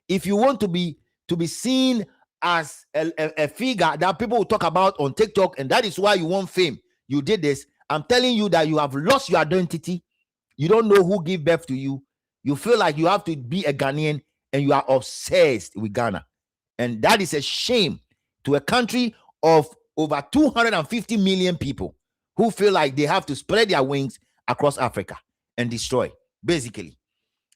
If you want to be seen as a figure that people will talk about on TikTok, and that is why you want fame, you did this. I'm telling you that you have lost your identity. You don't know who gave birth to you. You feel like you have to be a Ghanaian, and you are obsessed with Ghana. And that is a shame to a country of over 250 million people who feel like they have to spread their wings across Africa and destroy, basically.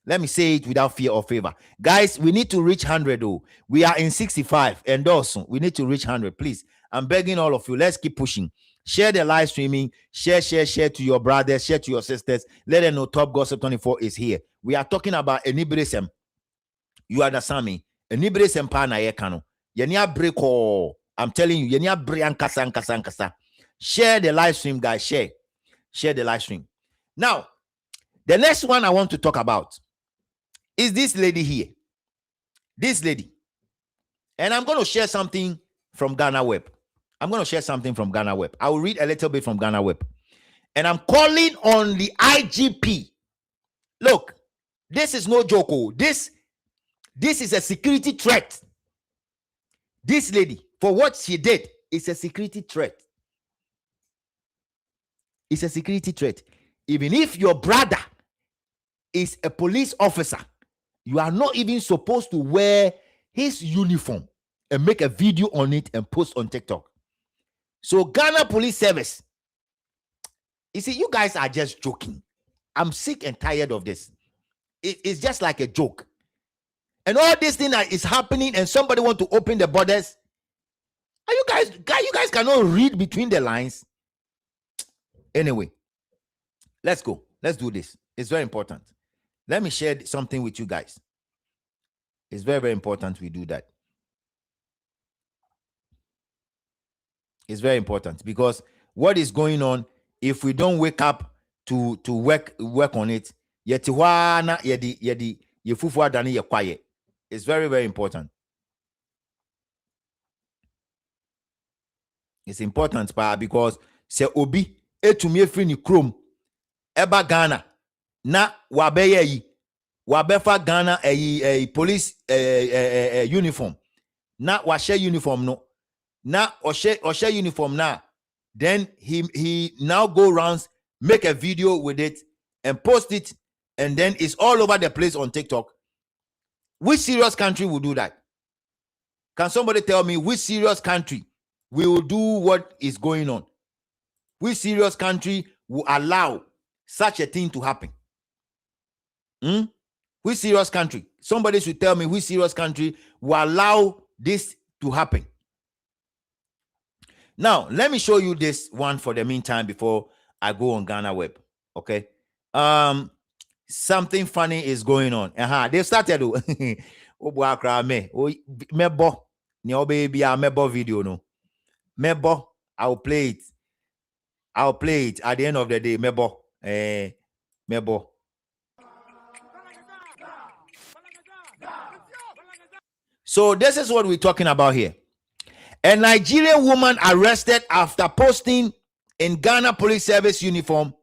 Let me say it without fear or favor. Guys, we need to reach 100 though. We are in 65 and also we need to reach 100. Please, I'm begging all of you. Let's keep pushing. Share the live streaming. Share to your brothers. Share to your sisters. Let them know Top Gossip 24 is here. We are talking about enibresem. You understand me? Enibresem pa na yekano. Yenya break all. I'm telling you. Yenya break ankasa. Share the live stream, guys. Share the live stream. Now, the next one I want to talk about is this lady here. This lady. And I'm going to share something from Ghana Web. I will read a little bit from Ghana Web. And I'm calling on the IGP. Look, this is no joke. This is a security threat. This lady, for what she did, is a security threat. It's a security threat. Even if your brother is a police officer, you are not even supposed to wear his uniform and make a video on it and post on TikTok. So Ghana Police Service, you see, you guys are just joking. I'm sick and tired of this. It's just like a joke. And all this thing that is happening and somebody want to open the borders. Are you guys cannot read between the lines? Anyway, let's go. Let's do this. It's very important. Let me share something with you guys. It's very, very important we do that. It's very important because what is going on, if we don't wake up to work on it, it's very, very important. It's important, pa, because se obi etumi efri ni krom eba Ghana na wabeye yi wabefa Ghana police uniform na washe uniform no na oshe uniform na, then he now go rounds, make a video with it and post it, and then it's all over the place on TikTok. Which serious country will do that? Can somebody tell me which serious country will do what is going on? Which serious country will allow such a thing to happen? Which serious country? Somebody should tell me which serious country will allow this to happen. Now, let me show you this one for the meantime before I go on Ghana Web. Okay. Something funny is going on. They started. Oh, boy, cry me. Oh, mebo. Ni baby, mebo video no. Mebo. I'll play it. I'll play it at the end of the day. Mebo. Mebo. So this is what we're talking about here. A Nigerian woman arrested after posting in Ghana Police Service uniform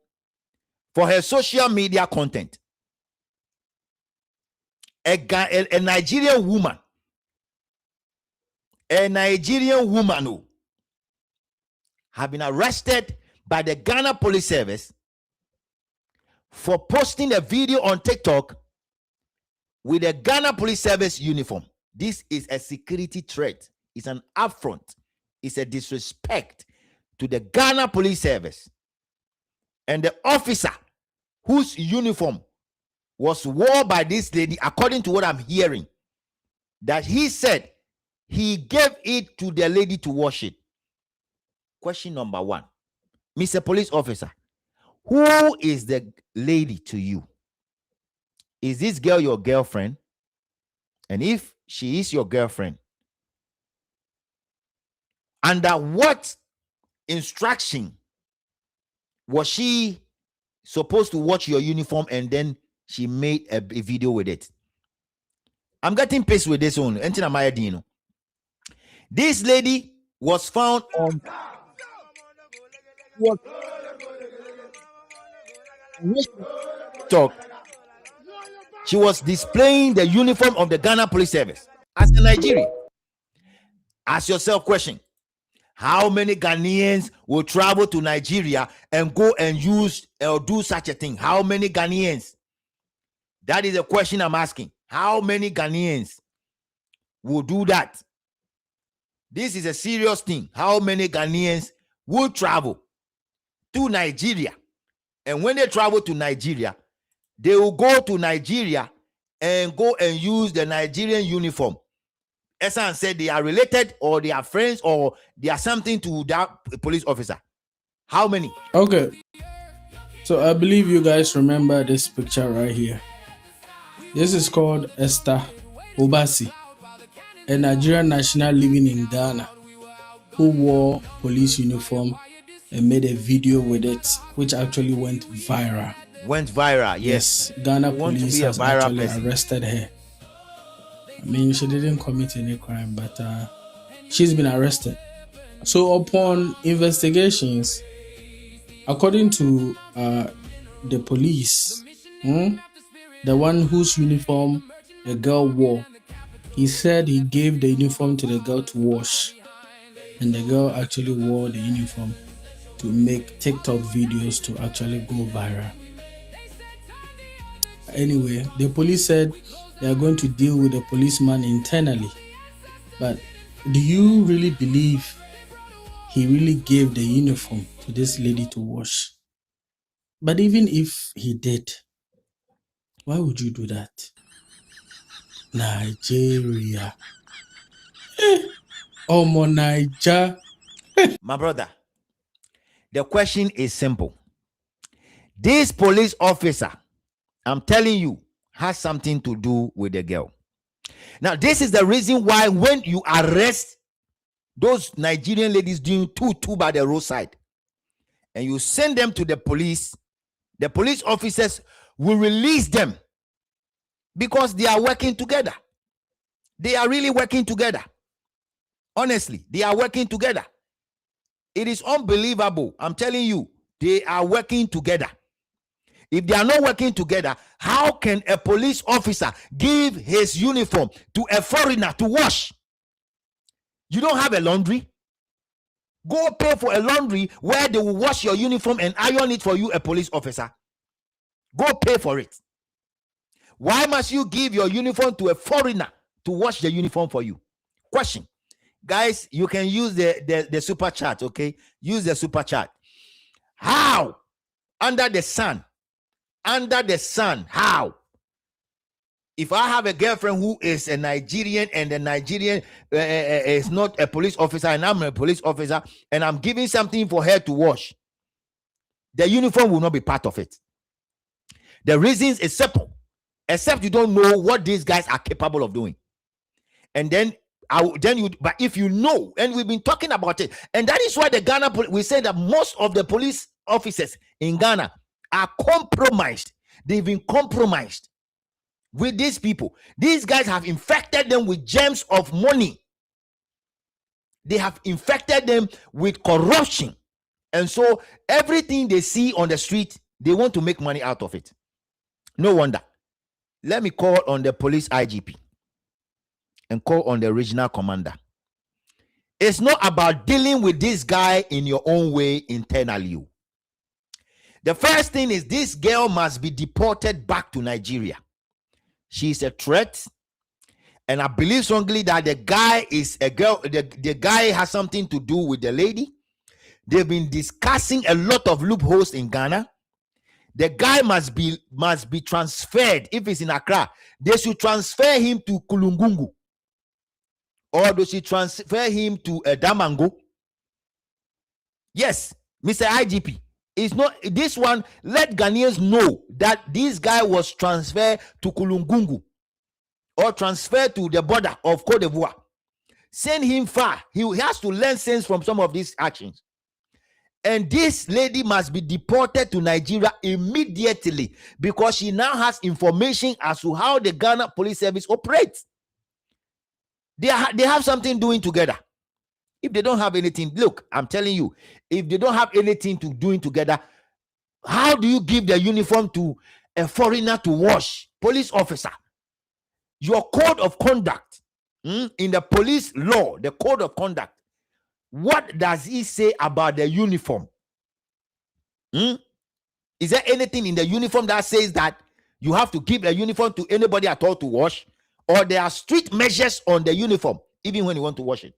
for her social media content. A Nigerian woman who have been arrested by the Ghana Police Service for posting a video on TikTok with a Ghana Police Service uniform. This is a security threat. It's an affront. It's a disrespect to the Ghana Police Service. And the officer whose uniform was worn by this lady, according to what I'm hearing, that he said he gave it to the lady to wash it. Question number one, Mr. Police Officer, who is the lady to you? Is this girl your girlfriend? And if she is your girlfriend, under what instruction was she supposed to watch your uniform and then she made a video with it? I'm getting pissed with this one. This lady was found on TikTok. She was displaying the uniform of the Ghana Police Service as a Nigerian. Ask yourself question. How many Ghanaians will travel to Nigeria and go and use or do such a thing? How many Ghanaians? That is a question I'm asking. How many Ghanaians will do that? This is a serious thing. How many Ghanaians will travel to Nigeria? And when they travel to Nigeria, they will go to Nigeria and go and use the Nigerian uniform. Esan said they are related or they are friends or they are something to that police officer. How many? Okay. So I believe you guys remember this picture right here. This is called Esther Obasi, a Nigerian national living in Ghana who wore police uniform and made a video with it, which actually went viral. Went viral, yes. Ghana police has actually arrested her. I mean, she didn't commit any crime, but she's been arrested. So upon investigations, according to the police, the one whose uniform the girl wore, he said he gave the uniform to the girl to wash. And the girl actually wore the uniform to make TikTok videos to actually go viral. Anyway, the police said they are going to deal with the policeman internally. But do you really believe he really gave the uniform to this lady to wash? But even if he did, why would you do that? Nigeria. Oh, Niger. My brother, the question is simple. This police officer, I'm telling you, has something to do with the girl. Now, this is the reason why when you arrest those Nigerian ladies doing two by the roadside and you send them to the police officers will release them because they are working together. They are really working together. Honestly, they are working together. It is unbelievable. I'm telling you, they are working together. If they are not working together, how can a police officer give his uniform to a foreigner to wash? You don't have a laundry? Go pay for a laundry where they will wash your uniform and iron it for you, a police officer. Go pay for it. Why must you give your uniform to a foreigner to wash the uniform for you? Question. Guys, you can use the super chat, okay? Use the super chat. How? Under the sun, how? If I have a girlfriend who is a Nigerian and the Nigerian is not a police officer and I'm a police officer and I'm giving something for her to wash, the uniform will not be part of it. The reasons is simple, except you don't know what these guys are capable of doing. And then but if you know, and we've been talking about it, and that is why the Ghana, we say that most of the police officers in Ghana are compromised. They've been compromised with these people. These guys have infected them with germs of money. They have infected them with corruption. And so everything they see on the street, they want to make money out of it. No wonder. Let me call on the police IGP and call on the regional commander. It's not about dealing with this guy in your own way internally. The first thing is this girl must be deported back to Nigeria. She's a threat. And I believe strongly that the guy is a girl. The guy has something to do with the lady. They've been discussing a lot of loopholes in Ghana. The guy must be transferred. If it's in Accra, they should transfer him to Kulungungu. Or they should transfer him to Damango. Yes, Mr. IGP. It's not this one. Let Ghanaians know that this guy was transferred to Kulungungu or transferred to the border of Cote d'Ivoire. Send him far. He has to learn sense from some of these actions. And this lady must be deported to Nigeria immediately because she now has information as to how the Ghana Police Service operates. They have something doing together. If they don't have anything, look, I'm telling you, if they don't have anything to doing together, how do you give the uniform to a foreigner to wash? Police officer, your code of conduct in the police law, the code of conduct, what does it say about the uniform? Is there anything in the uniform that says that you have to give a uniform to anybody at all to wash? Or there are strict measures on the uniform, even when you want to wash it?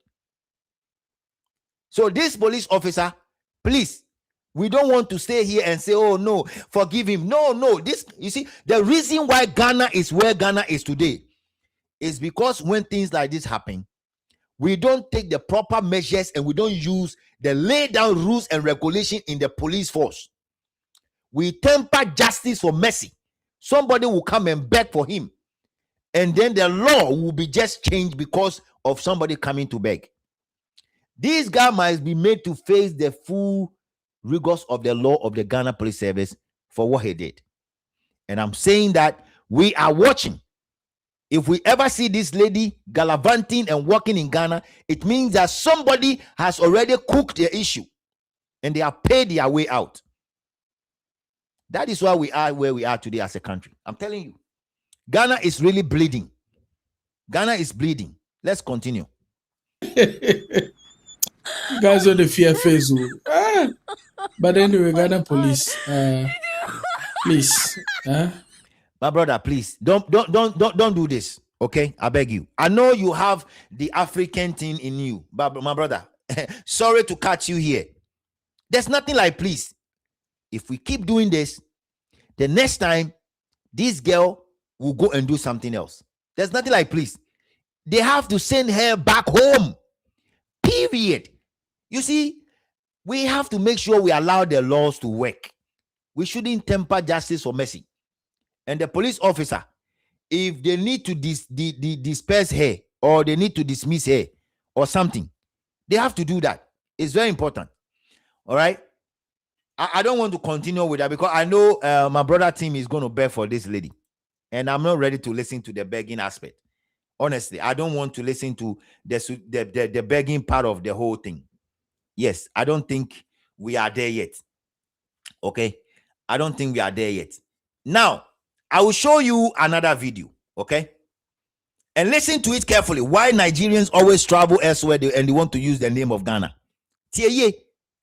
So this police officer, please, we don't want to stay here and say, oh no, forgive him. No, this, you see, the reason why Ghana is where Ghana is today is because when things like this happen, we don't take the proper measures and we don't use the laid down rules and regulation in the police force. We temper justice for mercy. Somebody will come and beg for him. And then the law will be just changed because of somebody coming to beg. This guy must be made to face the full rigors of the law of the Ghana Police Service for what he did. And I'm saying that we are watching. If we ever see this lady gallivanting and walking in Ghana, it means that somebody has already cooked the issue and they have paid their way out. That is why we are where we are today as a country. I'm telling you, Ghana is really bleeding. Ghana is bleeding. Let's continue. You guys on the fear phase. But anyway, Ghana police, please. My brother, please don't do this. Okay, I beg you. I know you have the African thing in you, but my brother, sorry to catch you here. There's nothing like please. If we keep doing this, the next time this girl will go and do something else. There's nothing like please. They have to send her back home. Period. You see, we have to make sure we allow the laws to work. We shouldn't temper justice for mercy. And the police officer, if they need to disperse her or they need to dismiss her or something, they have to do that. It's very important. All right. I don't want to continue with that because I know my brother team is going to beg for this lady. And I'm not ready to listen to the begging aspect. Honestly, I don't want to listen to the begging part of the whole thing. Yes, I don't think we are there yet. Okay, I don't think we are there yet. Now, I will show you another video. Okay, and listen to it carefully. Why Nigerians always travel elsewhere and they want to use the name of Ghana. Tieye,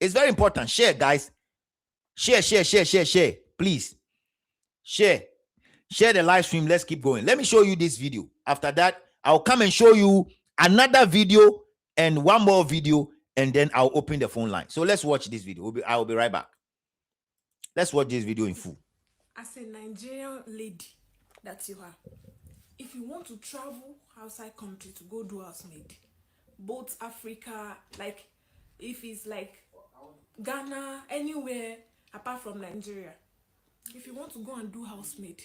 it's very important. Share, guys. Share, please. Share the live stream. Let's keep going. Let me show you this video. After that, I'll come and show you another video and one more video, and then I'll open the phone line. So let's watch this video. I will be right back. Let's watch this video in full. As a Nigerian lady that you are, if you want to travel outside country to go do housemaid, both Africa, like if it's like Ghana, anywhere apart from Nigeria, if you want to go and do housemaid,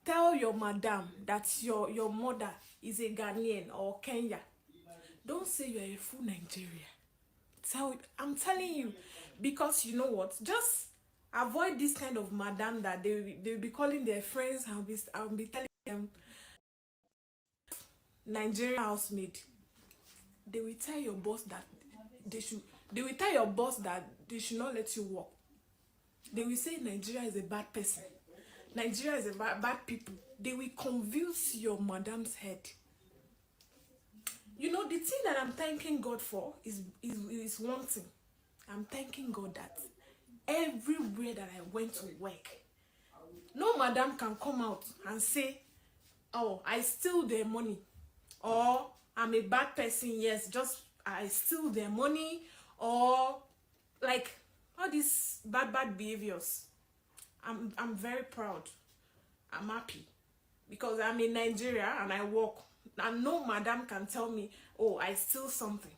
tell your madam that your mother is a Ghanaian or Kenya. Don't say you're a full Nigeria. I'm telling you, because you know what, just avoid this kind of madam that they'll be calling their friends. I'll be telling them Nigerian housemaid. They will tell your boss that they will tell your boss that they should not let you work. They will say Nigeria is a bad person. Nigeria is a bad people. They will confuse your madam's head. You know, the thing that I'm thanking God for is one thing. I'm thanking God that everywhere that I went to work, no madam can come out and say, oh, I steal their money, or I'm a bad person. Yes, just I steal their money, or like all these bad behaviors. I'm very proud. I'm happy because I'm in Nigeria and I work, and no madam can tell me, oh, I steal something.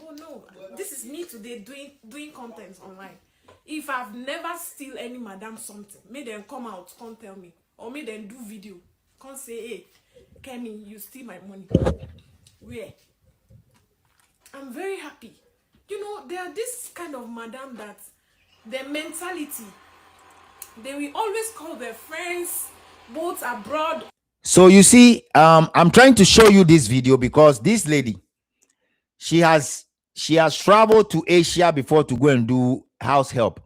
Oh no, this is me today doing content online. If I've never steal any madam something, may them come out, come tell me, or may them do video, come say, hey, Kemi, you steal my money. Where? I'm very happy. You know, there are this kind of madam that their mentality, they will always call their friends, both abroad. So you see, I'm trying to show you this video because this lady, she has traveled to Asia before to go and do house help.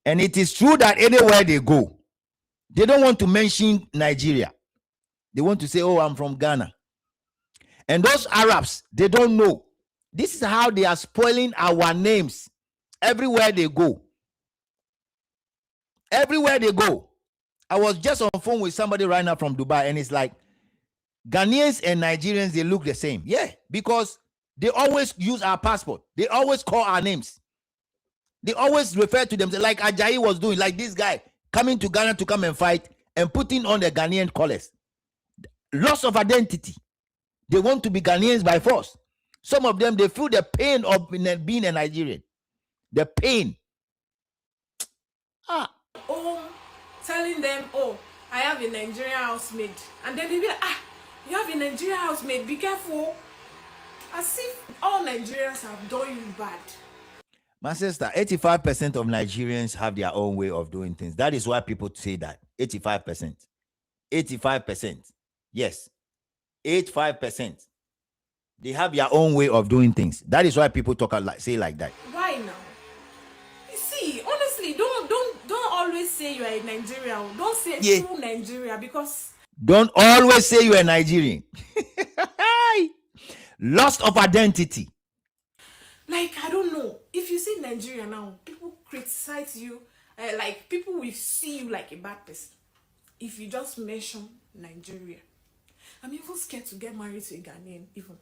And it is true that anywhere they go, they don't want to mention Nigeria. They want to say, oh, I'm from Ghana. And those Arabs, they don't know. This is how they are spoiling our names everywhere they go. Everywhere they go. I was just on the phone with somebody right now from Dubai, and it's like Ghanaians and Nigerians, they look the same. Yeah, because they always use our passport. They always call our names. They always refer to them like Ajayi was doing, like this guy coming to Ghana to come and fight and putting on the Ghanaian colors. Loss of identity. They want to be Ghanaians by force. Some of them, they feel the pain of being a Nigerian. The pain. Telling them, oh, I have a Nigerian housemaid. And then they'll be like, you have a Nigerian housemaid, be careful. As if all Nigerians have done you bad. My sister, 85% of Nigerians have their own way of doing things. That is why people say that. 85%. 85%. Yes. 85%. They have their own way of doing things. That is why people say like that. Why now? You see, honestly, don't always say you are a Nigerian. Don't say true Nigeria, because don't always say you are a Nigerian. Loss of identity. Like, I don't know. If you say Nigeria now, people criticize you. Like, people will see you like a bad person. If you just mention Nigeria. I'm even scared to get married to a Ghanaian, even.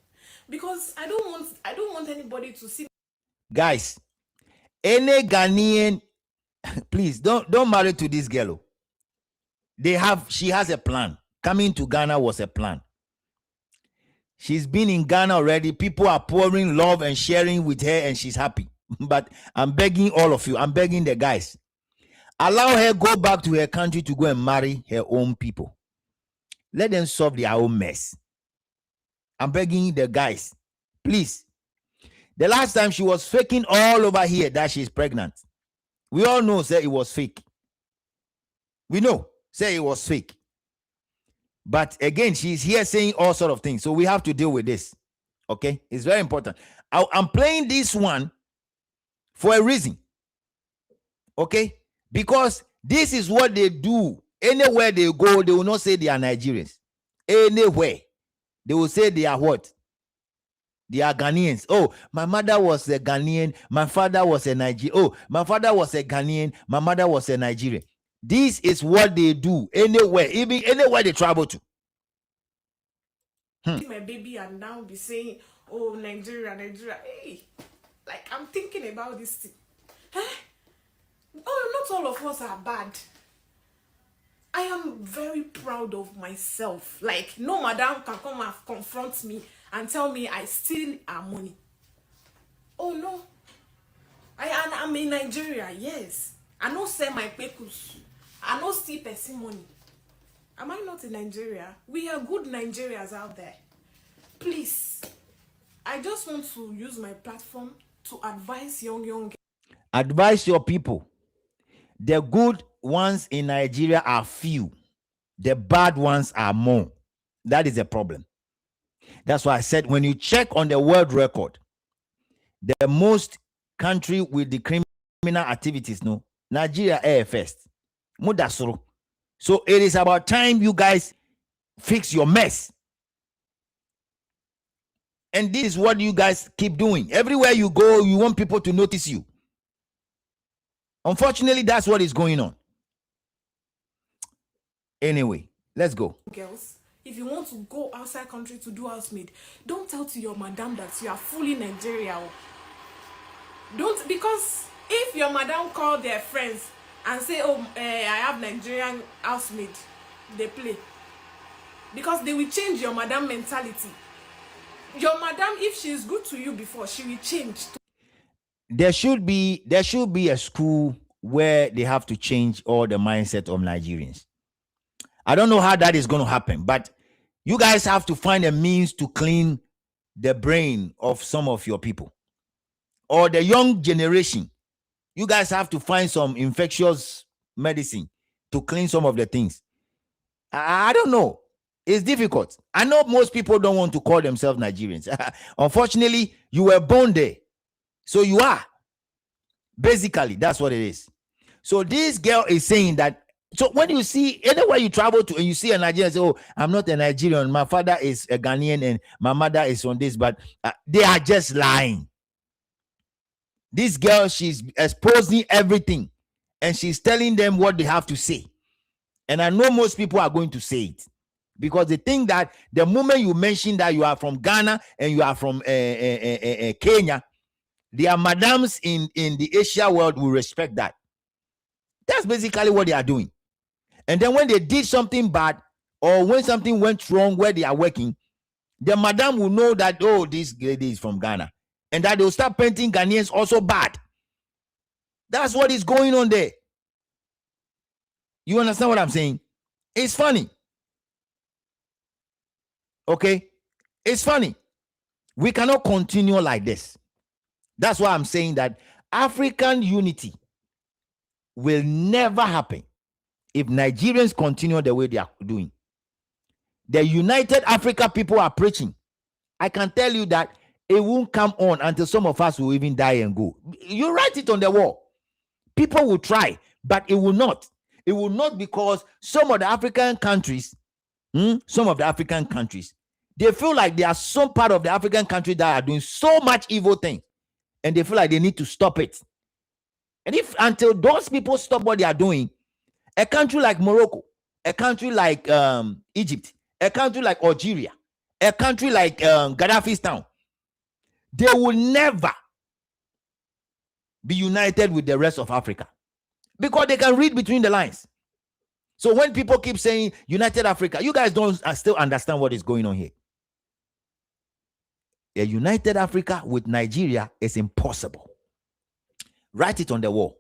Because I don't want anybody to see. Guys, any Ghanaian, please don't marry to this girl. She has a plan. Coming to Ghana was a plan. She's been in Ghana already. People are pouring love and sharing with her, and she's happy. But I'm begging all of you, I'm begging the guys, allow her go back to her country to go and marry her own people. Let them solve their own mess. I'm begging the guys, please. The last time she was faking all over here that she's pregnant. We all know, say it was fake. We know, say it was fake. But again, she's here saying all sort of things. So we have to deal with this. Okay? It's very important. I'm playing this one for a reason. Okay? Because this is what they do. Anywhere they go, they will not say they are Nigerians. Anywhere. They will say they are what? They are Ghanaians. Oh, my mother was a Ghanaian. My father was a Nigerian. Oh, my father was a Ghanaian. My mother was a Nigerian. This is what they do anywhere, even anywhere they travel to. My baby and now be saying, oh, Nigeria, Nigeria. Hey, like I'm thinking about this thing. Huh? Oh, not all of us are bad. I am very proud of myself. Like, no madam can come and confront me and tell me I steal our money. Oh no. I'm in Nigeria, yes. I no sell my pekus. I no steal person money. Am I not in Nigeria? We are good Nigerians out there. Please, I just want to use my platform to advise young. Advise your people. The good ones in Nigeria are few. The bad ones are more. That is a problem. That's why I said when you check on the world record, the most country with the criminal activities, no, Nigeria air first. Mudasuru. So it is about time you guys fix your mess. And this is what you guys keep doing. Everywhere you go, you want people to notice you. Unfortunately, that's what is going on. Anyway, let's go. Girls, if you want to go outside country to do housemaid, don't tell to your madam that you are fully Nigeria. Don't, because if your madam call their friends and say, oh, I have Nigerian housemaid, they play. Because they will change your madam mentality. Your madam, if she is good to you before, she will change. There should be a school where they have to change all the mindset of Nigerians. I don't know how that is going to happen, but you guys have to find a means to clean the brain of some of your people or the young generation. You guys have to find some infectious medicine to clean some of the things. I don't know. It's difficult. I know most people don't want to call themselves Nigerians. Unfortunately, you were born there. So you are. Basically, that's what it is. So this girl is saying that. So when you see anywhere you travel to and you see a Nigerian say, oh, I'm not a Nigerian. My father is a Ghanaian and my mother is on this, but they are just lying. This girl, she's exposing everything and she's telling them what they have to say. And I know most people are going to say it because they think that the moment you mention that you are from Ghana and you are from Kenya, their madams in the Asia world will respect that. That's basically what they are doing. And then when they did something bad or when something went wrong where they are working, the madam will know that, oh, this lady is from Ghana. And that they'll start painting Ghanaians also bad. That's what is going on there. You understand what I'm saying? It's funny. Okay? It's funny. We cannot continue like this. That's why I'm saying that African unity will never happen if Nigerians continue the way they are doing. The United Africa people are preaching. I can tell you that it won't come on until some of us will even die and go. You write it on the wall. People will try, but it will not. It will not because some of the African countries, they feel like they are some part of the African country that are doing so much evil things, and they feel like they need to stop it. And if until those people stop what they are doing, a country like Morocco, a country like Egypt, a country like Algeria, a country like Gaddafi's town, they will never be united with the rest of Africa because they can read between the lines. So when people keep saying United Africa, you guys don't still understand what is going on here. A United Africa with Nigeria is impossible. Write it on the wall.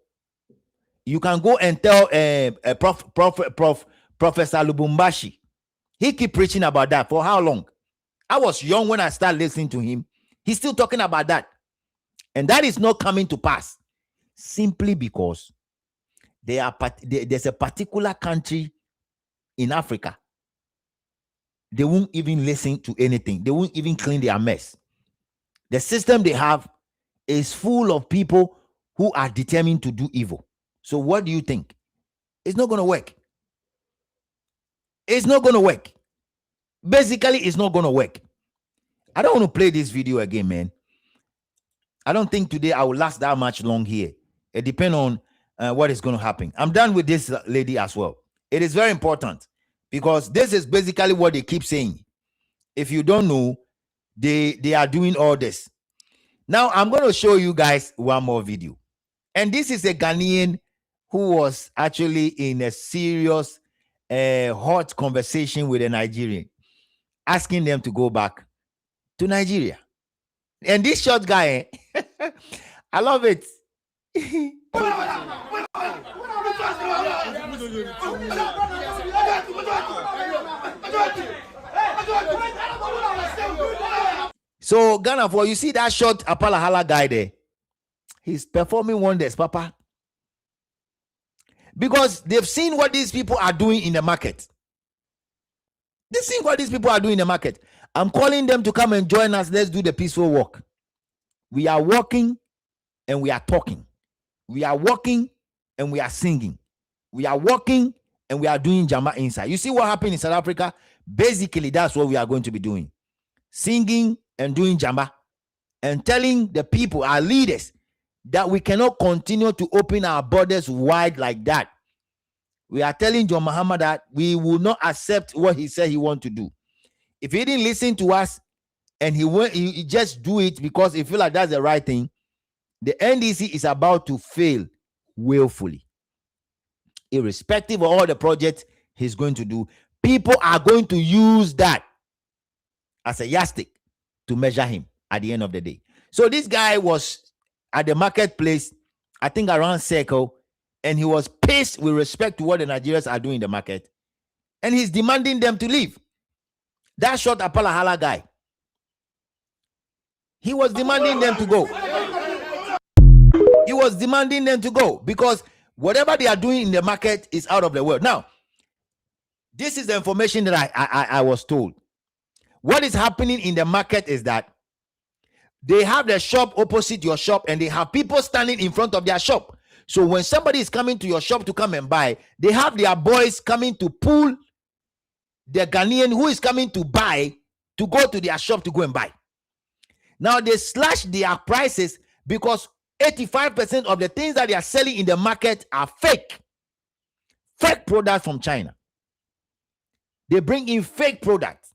You can go and tell Professor Lubumbashi. He keep preaching about that for how long? I was young when I started listening to him. He's still talking about that. And that is not coming to pass simply because there's a particular country in Africa. They won't even listen to anything. They won't even clean their mess. The system they have is full of people who are determined to do evil. So what do you think? It's not going to work. It's not going to work. Basically, it's not going to work. I don't want to play this video again, man. I don't think today I will last that much long here. It depends on what is going to happen. I'm done with this lady as well. It is very important because this is basically what they keep saying. If you don't know, they are doing all this. Now, I'm going to show you guys one more video. And this is a Ghanaian who was actually in a serious, hot conversation with a Nigerian, asking them to go back to Nigeria. And this short guy, I love it. So, Ghana, for you see that short Apalahala guy there, he's performing wonders, Papa. Because they've seen what these people are doing in the market. They've seen what these people are doing in the market. I'm calling them to come and join us. Let's do the peaceful walk. We are walking and we are talking. We are walking and we are singing. We are walking and we are doing Jama inside. You see what happened in South Africa? Basically, that's what we are going to be doing. Singing and doing Jama and telling the people, our leaders, that we cannot continue to open our borders wide like that. We are telling John Mahama that we will not accept what he said he wants to do. If he didn't listen to us and he just do it because he feel like that's the right thing, the NDC is about to fail willfully. Irrespective of all the projects he's going to do, people are going to use that as a yardstick to measure him at the end of the day. So this guy was at the marketplace, I think around Circle, and he was pissed with respect to what the Nigerians are doing in the market. And he's demanding them to leave. That short Apalahala guy, he was demanding them to go. He was demanding them to go because whatever they are doing in the market is out of the world. Now, this is the information that I was told. What is happening in the market is that they have the shop opposite your shop and they have people standing in front of their shop. So when somebody is coming to your shop to come and buy, they have their boys coming to pull the Ghanaian who is coming to buy to go to their shop to go and buy. Now they slash their prices because 85% of the things that they are selling in the market are fake products from China. They bring in fake products.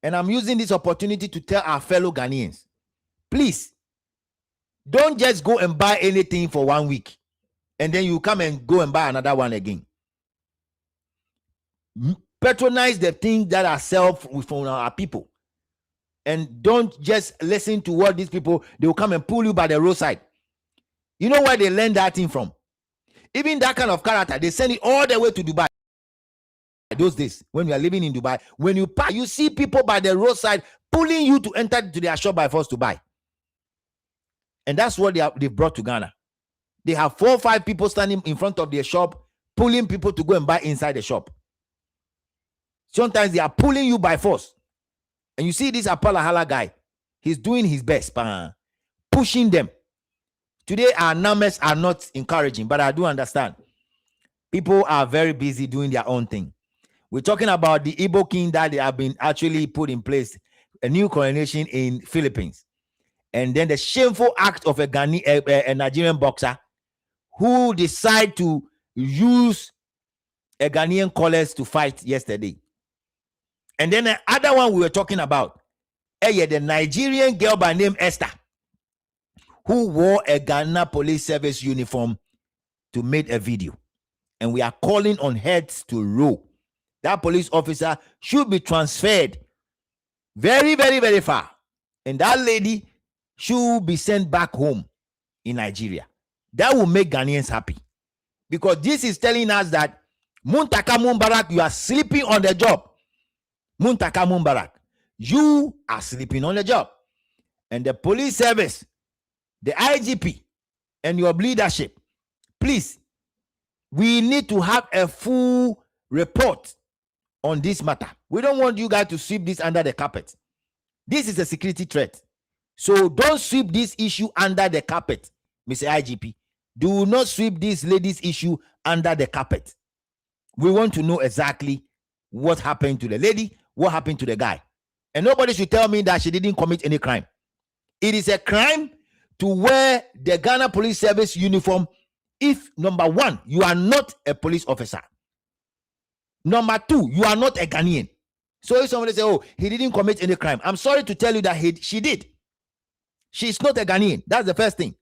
And I'm using this opportunity to tell our fellow Ghanaians, please, don't just go and buy anything for 1 week and then you come and go and buy another one again. Patronize the things that are sold from our people. And don't just listen to what these people, they will come and pull you by the roadside. You know where they learn that thing from? Even that kind of character, they send it all the way to Dubai. Those days, when we are living in Dubai, when you pass, you see people by the roadside pulling you to enter to their shop by force to buy. And that's what they brought to Ghana. They have 4 or 5 people standing in front of their shop, pulling people to go and buy inside the shop. Sometimes they are pulling you by force. And you see this Apalahala guy, he's doing his best, pushing them. Today, our numbers are not encouraging, but I do understand. People are very busy doing their own thing. We're talking about the Igbo King that they have been actually put in place, a new coronation in Philippines. And then the shameful act of a Nigerian boxer who decided to use a Ghanaian colors to fight yesterday. And then the other one we were talking about, the Nigerian girl by name Esther, who wore a Ghana Police Service uniform to make a video. And we are calling on heads to roll. That police officer should be transferred very, very, very far. And that lady should be sent back home in Nigeria. That will make Ghanaians happy. Because this is telling us that Muntaka Mumbarak, you are sleeping on the job. Muntaka Mumbarak, you are sleeping on the job. And the police service, the IGP, and your leadership, please, we need to have a full report on this matter. We don't want you guys to sweep this under the carpet. This is a security threat. So don't sweep this issue under the carpet, Mr. IGP. Do not sweep this lady's issue under the carpet. We want to know exactly what happened to the lady, what happened to the guy. And nobody should tell me that she didn't commit any crime. It is a crime to wear the Ghana Police Service uniform if, number one, you are not a police officer. Number two, you are not a Ghanaian. So if somebody say, oh, he didn't commit any crime, I'm sorry to tell you that she did. She's not a Ghanaian. That's the first thing.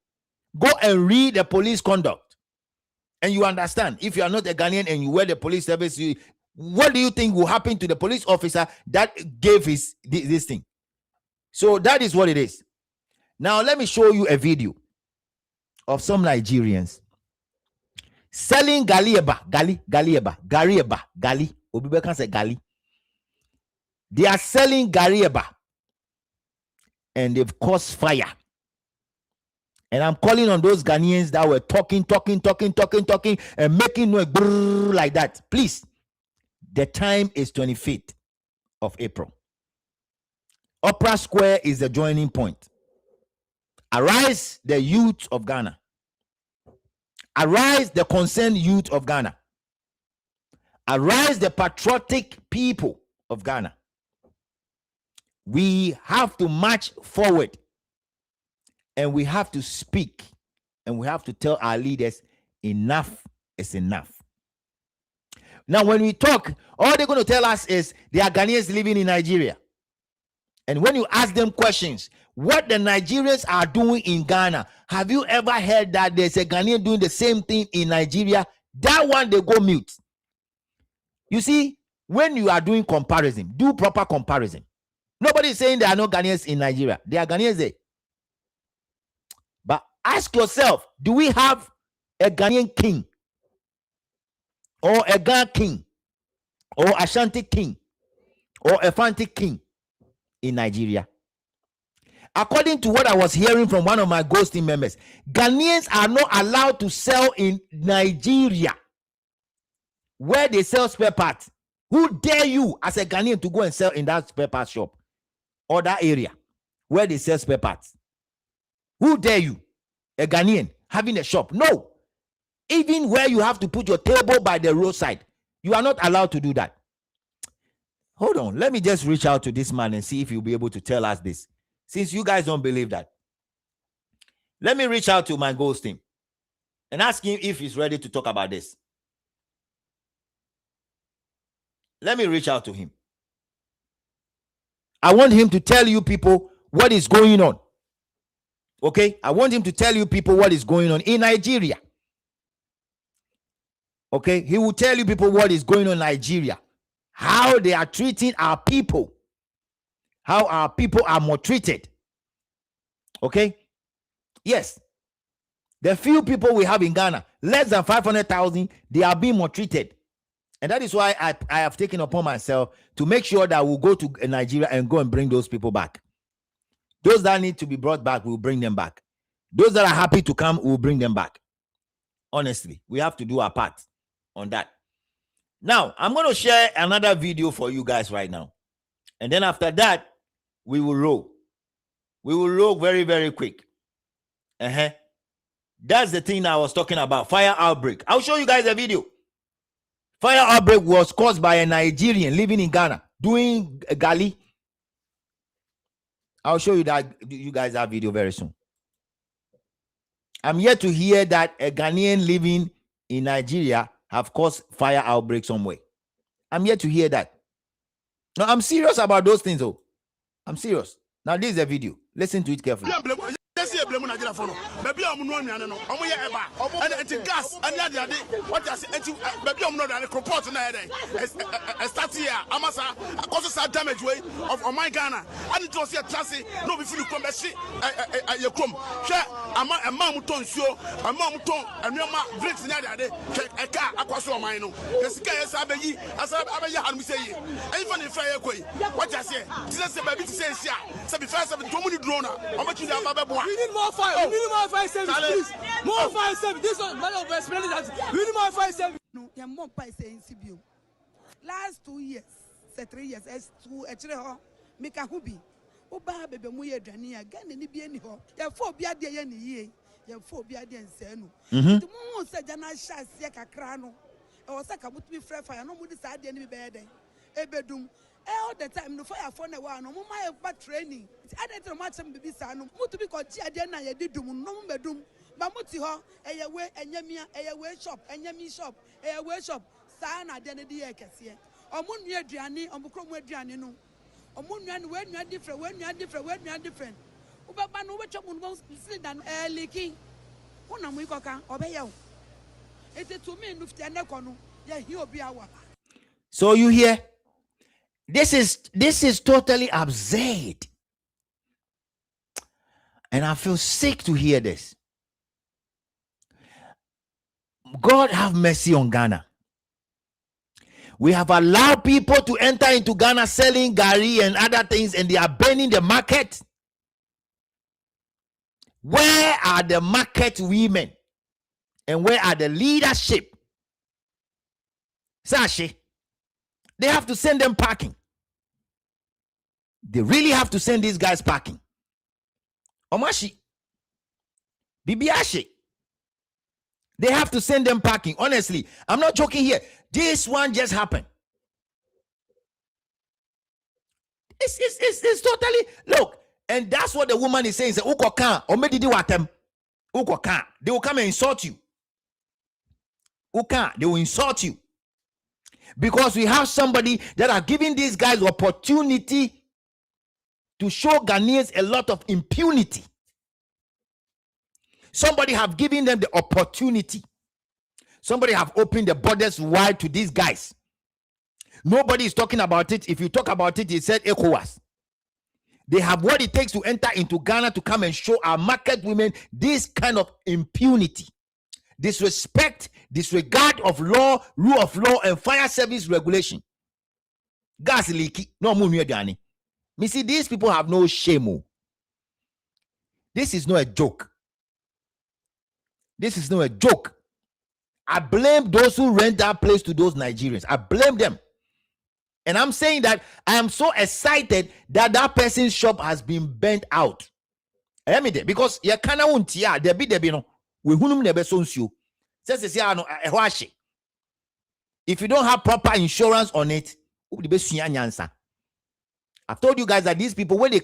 Go and read the police conduct. And you understand, if you are not a Ghanaian and you wear the police service, what do you think will happen to the police officer that gave this thing? So that is what it is. Now, let me show you a video of some Nigerians selling galieba. Obibeka say gali. They are selling garieba. And they've caused fire. And I'm calling on those Ghanaians that were talking, and making noise like that. Please, the time is 25th of April. Opera Square is the joining point. Arise, the youth of Ghana. Arise, the concerned youth of Ghana. Arise, the patriotic people of Ghana. We have to march forward. And we have to speak, and we have to tell our leaders, enough is enough. Now, when we talk, all they're going to tell us is they are Ghanaians living in Nigeria. And when you ask them questions, what the Nigerians are doing in Ghana, have you ever heard that there's a Ghanaian doing the same thing in Nigeria? That one, they go mute. You see, when you are doing comparison, do proper comparison. Nobody is saying there are no Ghanaians in Nigeria. There are Ghanaians there. But ask yourself, do we have a Ghanaian king? Or a Ghana king? Or Ashanti king? Or a Fanti king in Nigeria? According to what I was hearing from one of my ghosting members, Ghanaians are not allowed to sell in Nigeria, where they sell spare parts. Who dare you as a Ghanaian to go and sell in that spare parts shop or that area where they sell spare parts? Who dare you, a Ghanaian, having a shop? No. Even where you have to put your table by the roadside, you are not allowed to do that. Hold on. Let me just reach out to this man and see if he'll be able to tell us this. Since you guys don't believe that. Let me reach out to my ghost team and ask him if he's ready to talk about this. Let me reach out to him. I want him to tell you people what is going on. Okay? I want him to tell you people what is going on in Nigeria. Okay? He will tell you people what is going on in Nigeria. How they are treating our people. How our people are maltreated. Okay? Yes. The few people we have in Ghana, less than 500,000, they are being maltreated. And that is why I have taken upon myself to make sure that we'll go to Nigeria and go and bring those people back. Those that need to be brought back, we'll bring them back. Those that are happy to come, we'll bring them back. Honestly, we have to do our part on that. Now, I'm going to share another video for you guys right now. And then after that, we will roll. We will roll very, very quick. That's the thing I was talking about, fire outbreak. I'll show you guys a video. Fire outbreak was caused by a Nigerian living in Ghana doing a gali. I'll show you that. You guys have video very soon. I'm yet to hear that a Ghanaian living in Nigeria have caused fire outbreak somewhere. I'm yet to hear that. No, I'm serious about those things, though. I'm serious. Now, this is a video. Listen to it carefully. Baby, I'm not going to gas and what I say, baby, I'm not going to report a start here. Amasa, causes a damage way of my Ghana. And it was a classy, no, if you come back, you come. I'm a mammuton, show, a mammuton, and your ma bricks in a car across your mind. The sky is Abbey, as I say, even if I agree, what I say, just a baby to say, so before I have a 2 minute drone, how much you have a we need more fire. We need more fire service, please. More fire service. This one, man of explaining that we need more fire service. No, you more fire service in CBO. Last 2 years, 3 years, as to actually, make a hobby. Oba bebe mu ye aduane ya Ghana ni bi eni ho. Ye fo obi ade ye ne yie. Ye fo obi ade nse no. Nti mu se jana hya ase kakra no. E wo se ka mutu bi frɛ fire no mu di sa ade ni bi be den. Ebedum all the time no fire for na wa no mo ma ba training. Ade tro ma chem bibi sa no. Mutu bi ko ji ade na ye di dum no mu bedum. Ba muti ho eye we enyamia eye we shop enyami shop eye we shop sa na ade ne di ye kese. Omo nua aduane omo kro mu aduane no. Omo nua no we nua different we nua different. Ubaba no we chop no sit down liki. Una mu ikoka obeye o. Ete to me no fiti na kono ye hi obi awa. So you hear? This is totally absurd. And I feel sick to hear this. God have mercy on Ghana. We have allowed people to enter into Ghana selling gari and other things, and they are burning the market. Where are the market women? And where are the leadership? Sashi, they have to send them packing. They really have to send these guys packing. Omashi, Bibiashi, they have to send them packing. Honestly, I'm not joking here. This one just happened. It's totally, look, and that's what the woman is saying. Say, Uko kan, omedidi watem. Uko kan, they will come and insult you. Uka, they will insult you. Because we have somebody that are giving these guys opportunity to show Ghanaians a lot of impunity. Somebody have given them the opportunity. Somebody have opened the borders wide to these guys. Nobody is talking about it. If you talk about it, it said ECOWAS. They have what it takes to enter into Ghana to come and show our market women this kind of impunity. Disrespect, disregard of law, rule of law, and fire service regulation. Gas leaky, no moon. Me see, these people have no shame. This is not a joke. This is not a joke. I blame those who rent that place to those Nigerians. I blame them. And I'm saying that I am so excited that that person's shop has been burnt out. Because you can't there be no. We if you don't have proper insurance on it, I've told you guys that these people, when they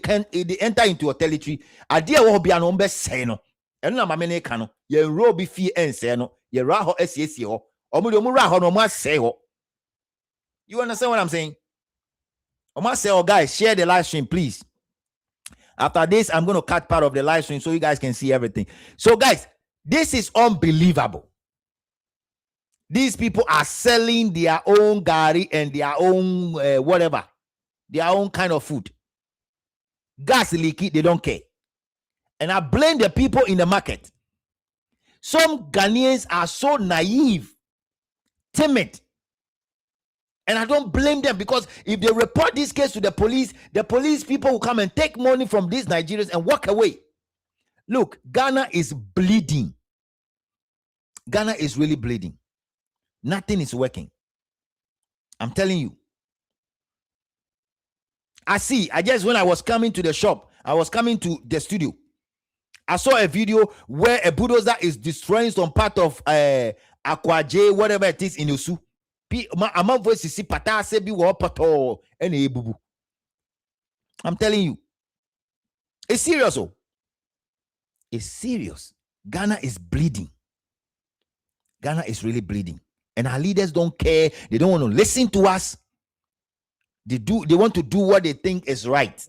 enter into your territory, idea will be an umbe seno. And no mamene cano, ye robi fee and seno, ye raho SCO, omuraho no mas seo. You understand what I'm saying? Omaseo, guys, share the live stream, please. After this, I'm going to cut part of the live stream so you guys can see everything. So, guys, this is unbelievable. These people are selling their own gari and their own whatever, their own kind of food. Gas leaky, they don't care. And I blame the people in the market. Some Ghanaians are so naive, timid. And I don't blame them, because if they report this case to the police people will come and take money from these Nigerians and walk away. Look, Ghana is bleeding. Ghana is really bleeding. Nothing is working. I'm telling you. When I was coming to the shop, I was coming to the studio, I saw a video where a bulldozer is destroying some part of Akwaje, whatever it is in Osu. I'm telling you, it's serious. Oh, it's serious. Ghana is bleeding. Ghana is really bleeding, and our leaders don't care. They don't want to listen to us. They want to do what they think is right.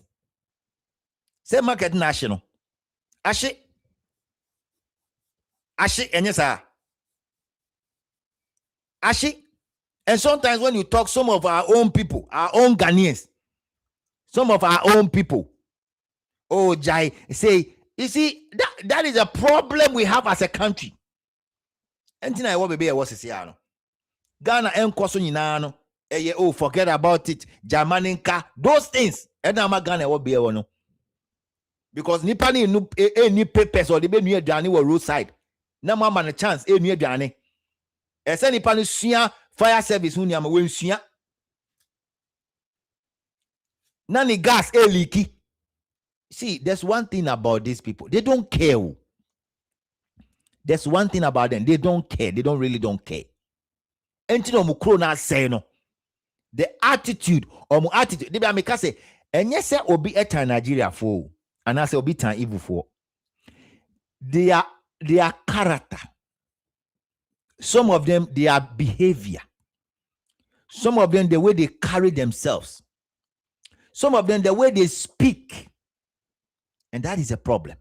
Say market national. Ashi, and yes, sir. Ashi. And sometimes when you talk, some of our own people, our own Ghanaians, some of our own people, oh, Jai, say, you see, that is a problem we have as a country. And I want to be a was Ghana and Kosunino, oh, forget about it, Jamaninka, those things. And I'm a Ghana will be a because Nipani any papers or the be near Johnny or roadside. No man a chance, near Johnny. As any Panusia. Fire service who nyama wensia nani gas leaky see, there's one thing about these people. They don't care. There's one thing about them. They don't care. They don't care. And you know, na say no. The attitude or attitude. They make us say, and yes, sir, obi etan Nigeria for, and I say obi tan evil for. Their character. Some of them, their behavior. Some of them, the way they carry themselves. Some of them, the way they speak. And that is a problem.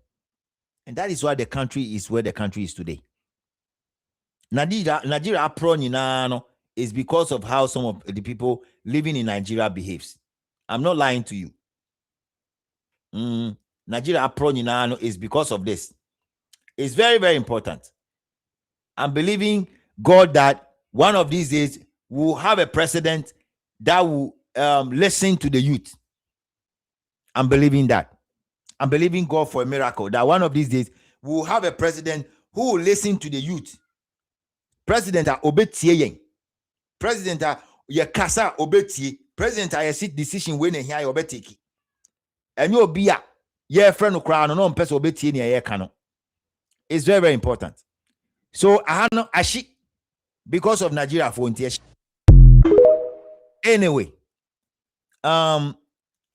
And that is why the country is where the country is today. Nigeria is because of how some of the people living in Nigeria behaves. I'm not lying to you. Nigeria is because of this. It's very, very important. I'm believing God that one of these days we'll have a president that will listen to the youth. I'm believing that. I'm believing God for a miracle that one of these days we'll have a president who will listen to the youth. President obetie. President kasa obetie. President seat decision when here obeteki. And you be a friend of crown no person obetie near kano. It's very, very important. So I know ashi because of Nigeria for anyway. I'm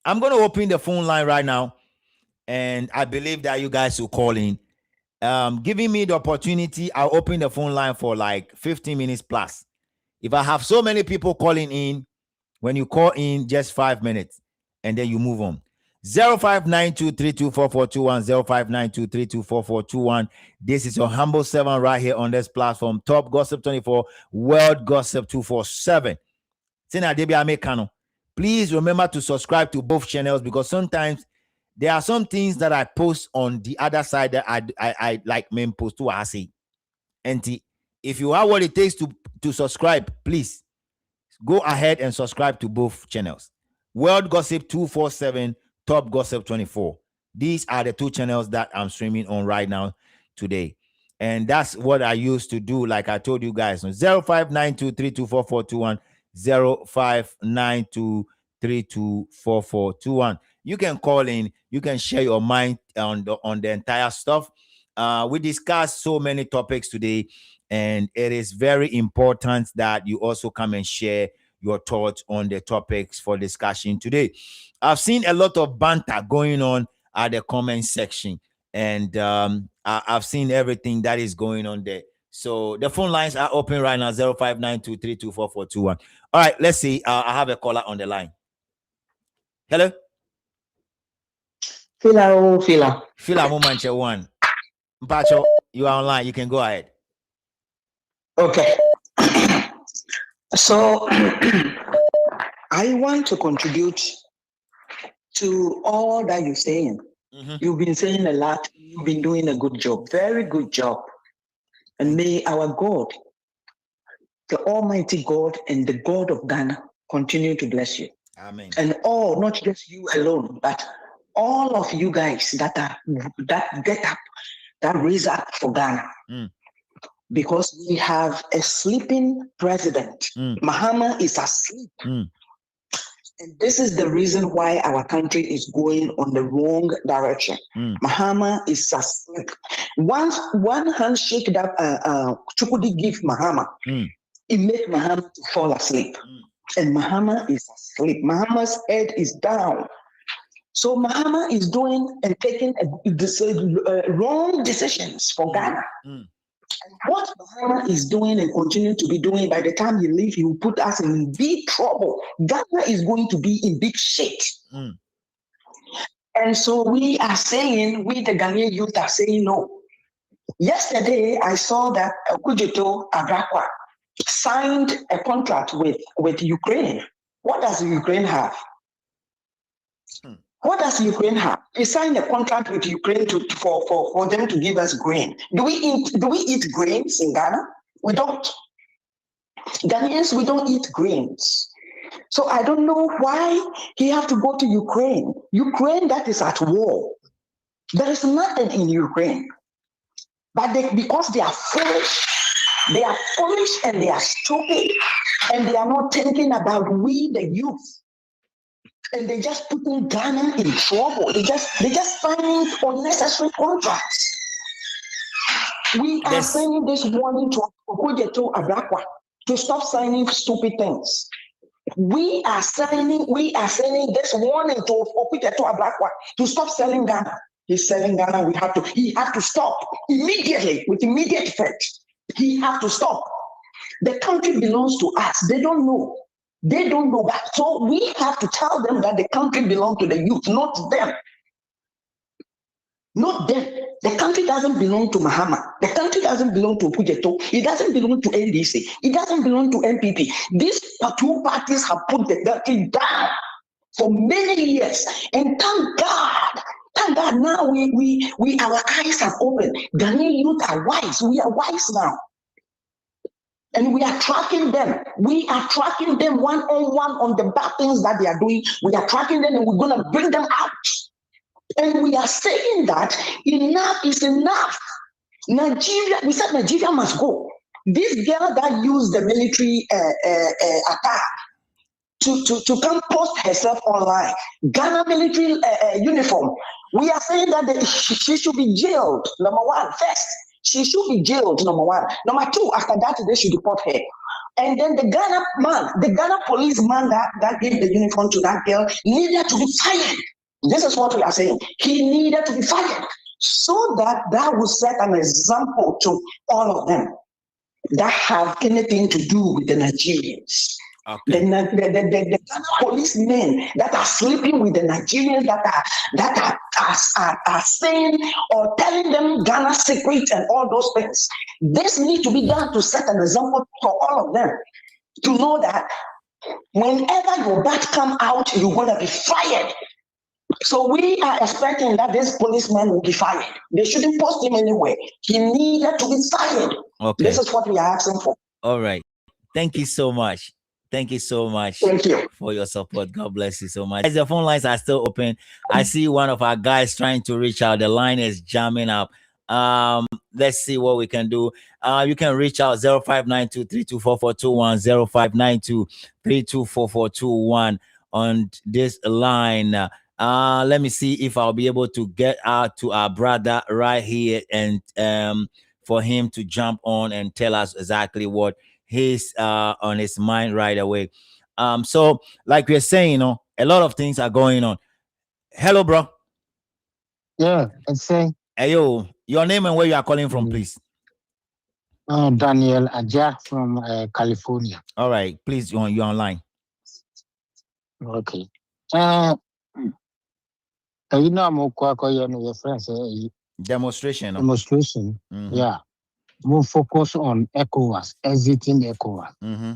going to open the phone line right now, and I believe that you guys will call in. Giving me the opportunity, I'll open the phone line for like 15 minutes plus. If I have so many people calling in, when you call in, just 5 minutes, and then you move on. 0592324421, 0592324421. This is your Humble 7 right here on this platform. Top Gossip 24, World Gossip 247. Please remember to subscribe to both channels, because sometimes there are some things that I post on the other side that I like main post to say. And if you have what it takes to subscribe, please go ahead and subscribe to both channels. World Gossip 247, Top Gossip 24. These are the two channels that I'm streaming on right now today. And that's what I used to do, like I told you guys. 0592324421, 0592324421. You can call in, you can share your mind on the entire stuff. We discussed so many topics today, and it is very important that you also come and share your thoughts on the topics for discussion today. I've seen a lot of banter going on at the comment section, and I've seen everything that is going on there. So the phone lines are open right now, 0592324421. All right, let's see. I have a caller on the line. Hello? Phila Mumanche one. Mpacho, you are online. You can go ahead. Okay. So I want to contribute to all that you're saying. You've been saying a lot. You've been doing a good job, very good job. And may our God, the Almighty God and the God of Ghana, continue to bless you. Amen. And all, not just you alone, but all of you guys that get up, that raise up for Ghana. Because we have a sleeping president. Mahama is asleep. And this is the reason why our country is going on the wrong direction. Mahama is asleep. One handshake that Chukudi give Mahama, it made Mahama to fall asleep. And Mahama is asleep. Mahama's head is down. So Mahama is doing and taking wrong decisions for Ghana. And what Mahama is doing and continue to be doing, by the time he leaves, he will put us in big trouble. Ghana is going to be in big shit. And so we are saying, we the Ghanaian youth are saying no. Yesterday, I saw that Kujito Agrakwa signed a contract with Ukraine. What does Ukraine have? What does Ukraine have? He signed a contract with Ukraine for them to give us grain. Do we eat grains in Ghana? We don't. Ghanaians, we don't eat grains. So I don't know why he have to go to Ukraine. Ukraine that is at war. There is nothing in Ukraine. But because they are foolish and they are stupid, and they are not thinking about we, the youth. And they just putting Ghana in trouble. They just signing unnecessary contracts. We are sending this warning to Okojeto Abrakwa to stop signing stupid things. We are sending this warning to Okojeto Abrakwa to stop selling Ghana. He's selling Ghana. He have to stop immediately with immediate effect. He have to stop. The country belongs to us. They don't know. They don't know that. So we have to tell them that the country belongs to the youth, not them. Not them. The country doesn't belong to Mahama. The country doesn't belong to Pujeto. It doesn't belong to NDC. It doesn't belong to MPP. These two parties have put the country down for many years. And thank God now we our eyes have opened. Ghanaian youth are wise. We are wise now. And we are tracking them. We are tracking them one-on-one on the bad things that they are doing. We are tracking them and we're going to bring them out. And we are saying that enough is enough. Nigeria, we said Nigeria must go. This girl that used the military attack to come post herself online, Ghana military uniform, we are saying that she should be jailed, number one, first. She should be jailed, number one. Number two, after that, they should deport her. And then the Ghana policeman that gave the uniform to that girl needed to be fired. This is what we are saying. He needed to be fired so that would set an example to all of them that have anything to do with the Nigerians. Okay. The policemen that are sleeping with the Nigerians that are saying or telling them Ghana secrets and all those things. This needs to be done to set an example for all of them to know that whenever your bat come out, you're going to be fired. So we are expecting that this policeman will be fired. They shouldn't post him anywhere. He needed to be fired. Okay. This is what we are asking for. All right. Thank you so much. Thank you so much. Thank you for your support. God bless you so much. As the phone lines are still open, I see one of our guys trying to reach out. The line is jamming up. Let's see what we can do. You can reach out 0592-324421, 0592-324421 on this line. Let me see if I'll be able to get out to our brother right here and for him to jump on and tell us exactly what he's on his mind right away. So like we're saying, a lot of things are going on. Hello, bro. Yeah, I'm saying. Hey, yo, your name and where you are calling from, please. Daniel Aja from California. All right, please, you're online. Okay. You know, I'm your friends. Demonstration. Demonstration. Mm-hmm. Yeah. We'll focus on ECOWAS, exiting ECOWAS. Mm-hmm.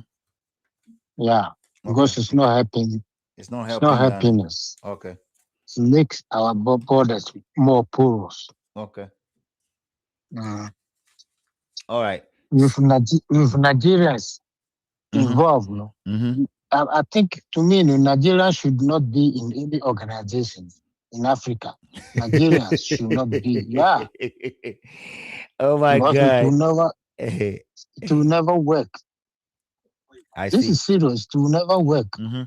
Yeah, because it's not helping. It's not helping us. Okay. It makes our borders more porous. Okay. All right. With Nigerians involved, no? Mm-hmm. I think, to me, Nigeria should not be in any organization in Africa. Nigerians should not be. Yeah. Oh my God! It will never work. This is serious. It will never work. Mm-hmm.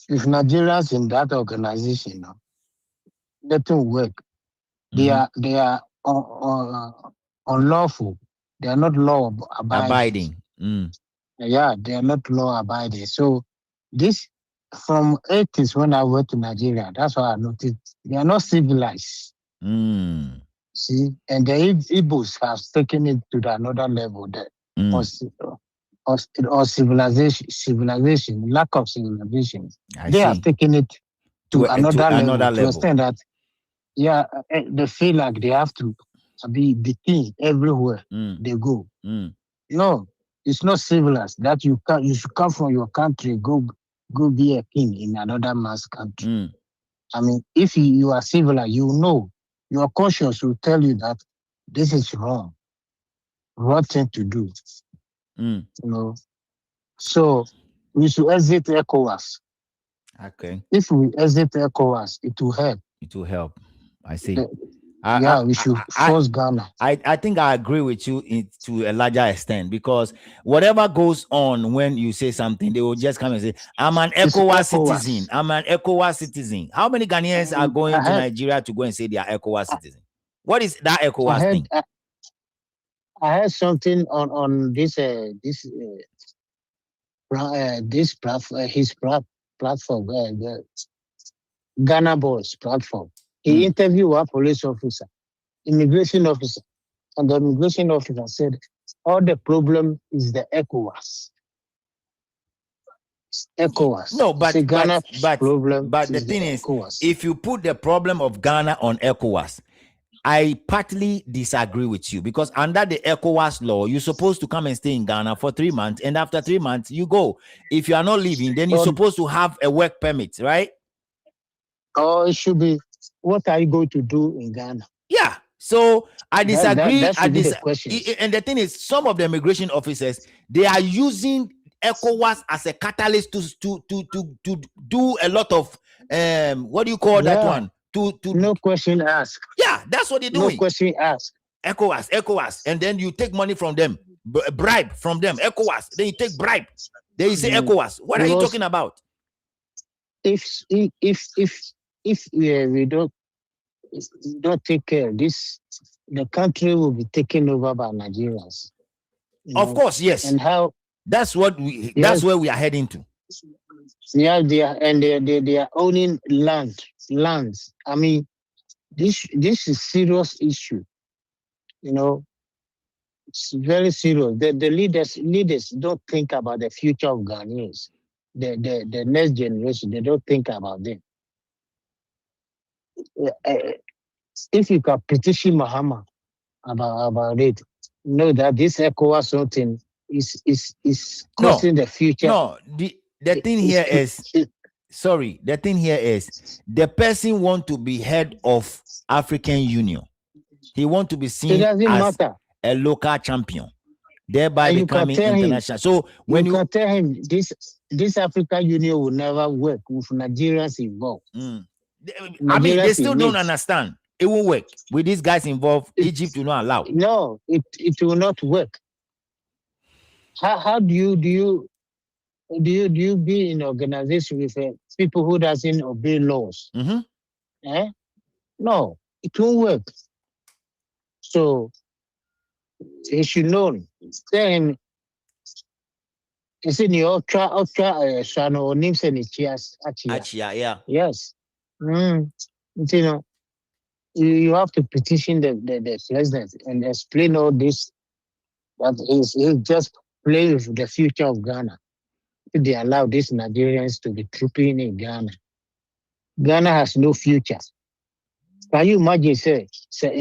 If Nigerians in that organization, that will work. Mm-hmm. They are unlawful. They are not law abiding. Yeah, they are not law abiding. So this, from 80s when I went to Nigeria, that's what I noticed. They are not civilized. See, and the Igbos have taken it to another level. Or civilization, lack of civilization. They have taken it to another level. To understand that, yeah, they feel like they have to be the king everywhere they go. No, it's not civilized. That you should come from your country, go be a king in another man's country. I mean, if you are civilized, you know. Your conscience will tell you that this is wrong thing to do. You know, so we should exit ECOWAS. Okay. If we exit ECOWAS, it will help. It will help. I see. we should force Ghana. I think I agree with you to a larger extent, because whatever goes on when you say something, they will just come and say, I'm an ECOWAS citizen. I'm an ECOWAS citizen. How many Ghanaians are going to Nigeria to go and say they are ECOWAS citizen? What is that ECOWAS thing? I heard something on this platform, the Ghana Boys platform. He interviewed a police officer, immigration officer, and the immigration officer said, all the problem is the ECOWAS. ECOWAS. No, but the thing is, ECOWAS. if you put the problem of Ghana on ECOWAS, I partly disagree with you, because under the ECOWAS law, you're supposed to come and stay in Ghana for 3 months, and after 3 months, you go. If you are not leaving, then you're supposed to have a work permit, right? Oh, it should be, what are you going to do in Ghana? Yeah. So I disagree. The question. And the thing is, some of the immigration officers, they are using ECOWAS as a catalyst to do a lot of what do you call that one? No question asked. Yeah, that's what they're doing. No question asked. ECOWAS, and then you take money from them, bribe from them. ECOWAS, then you take bribe. Then you say ECOWAS. What are you talking about? If we don't take care of this, the country will be taken over by Nigerians. Of course, yes. And how? That's what we. Yes. That's where we are heading to. Yeah, they are owning lands. I mean, this is serious issue. It's very serious. The leaders don't think about the future of Ghanaians. The next generation, they don't think about them. If you can petition Mahama about it, know that this ECOWAS something is costing the future. No, the thing here is, the thing here is, the person want to be head of African Union. He want to be seen as a local champion, thereby becoming international. So when you can tell him this African Union will never work with Nigerians involved. I mean, they still don't understand. It won't work with these guys involved. Egypt will not allow. No, it will not work. How do you be in organization with people who doesn't obey laws? No, it won't work. So he should know. Then it's in the ultra Shano names and Achia, yeah. Yes. You have to petition the president and explain all this. That he's just playing with the future of Ghana. If they allow these Nigerians to be trooping in Ghana, Ghana has no future. Can you imagine, say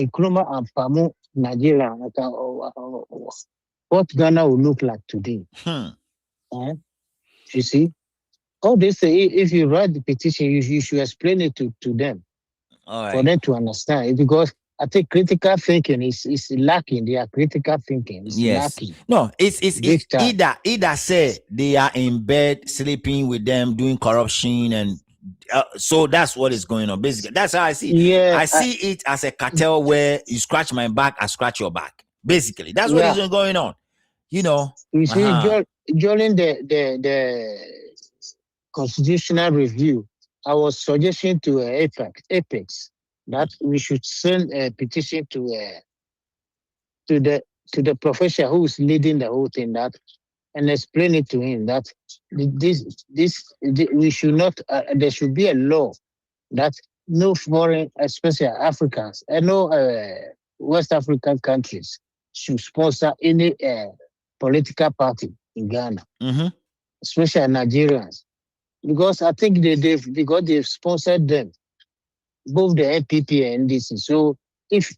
Nkrumah and Pamu, Nigeria, what Ghana will look like today? You see? All this, if you write the petition, you should explain it to them. All right. For them to understand it, because I think critical thinking is lacking. Their critical thinking is lacking. No, it's either say they are in bed sleeping with them, doing corruption, and so that's what is going on. Basically, that's how I see it. Yeah, I see it as a cartel where you scratch my back, I scratch your back. Basically, that's what is going on. You see, during the constitutional review, I was suggesting to Apex that we should send a petition to the professor who is leading the whole thing, that and explain it to him that we should not. There should be a law that no foreign, especially Africans, and no West African countries should sponsor any political party in Ghana, especially Nigerians. Because I think they've sponsored them, both the NPP and NDC. So if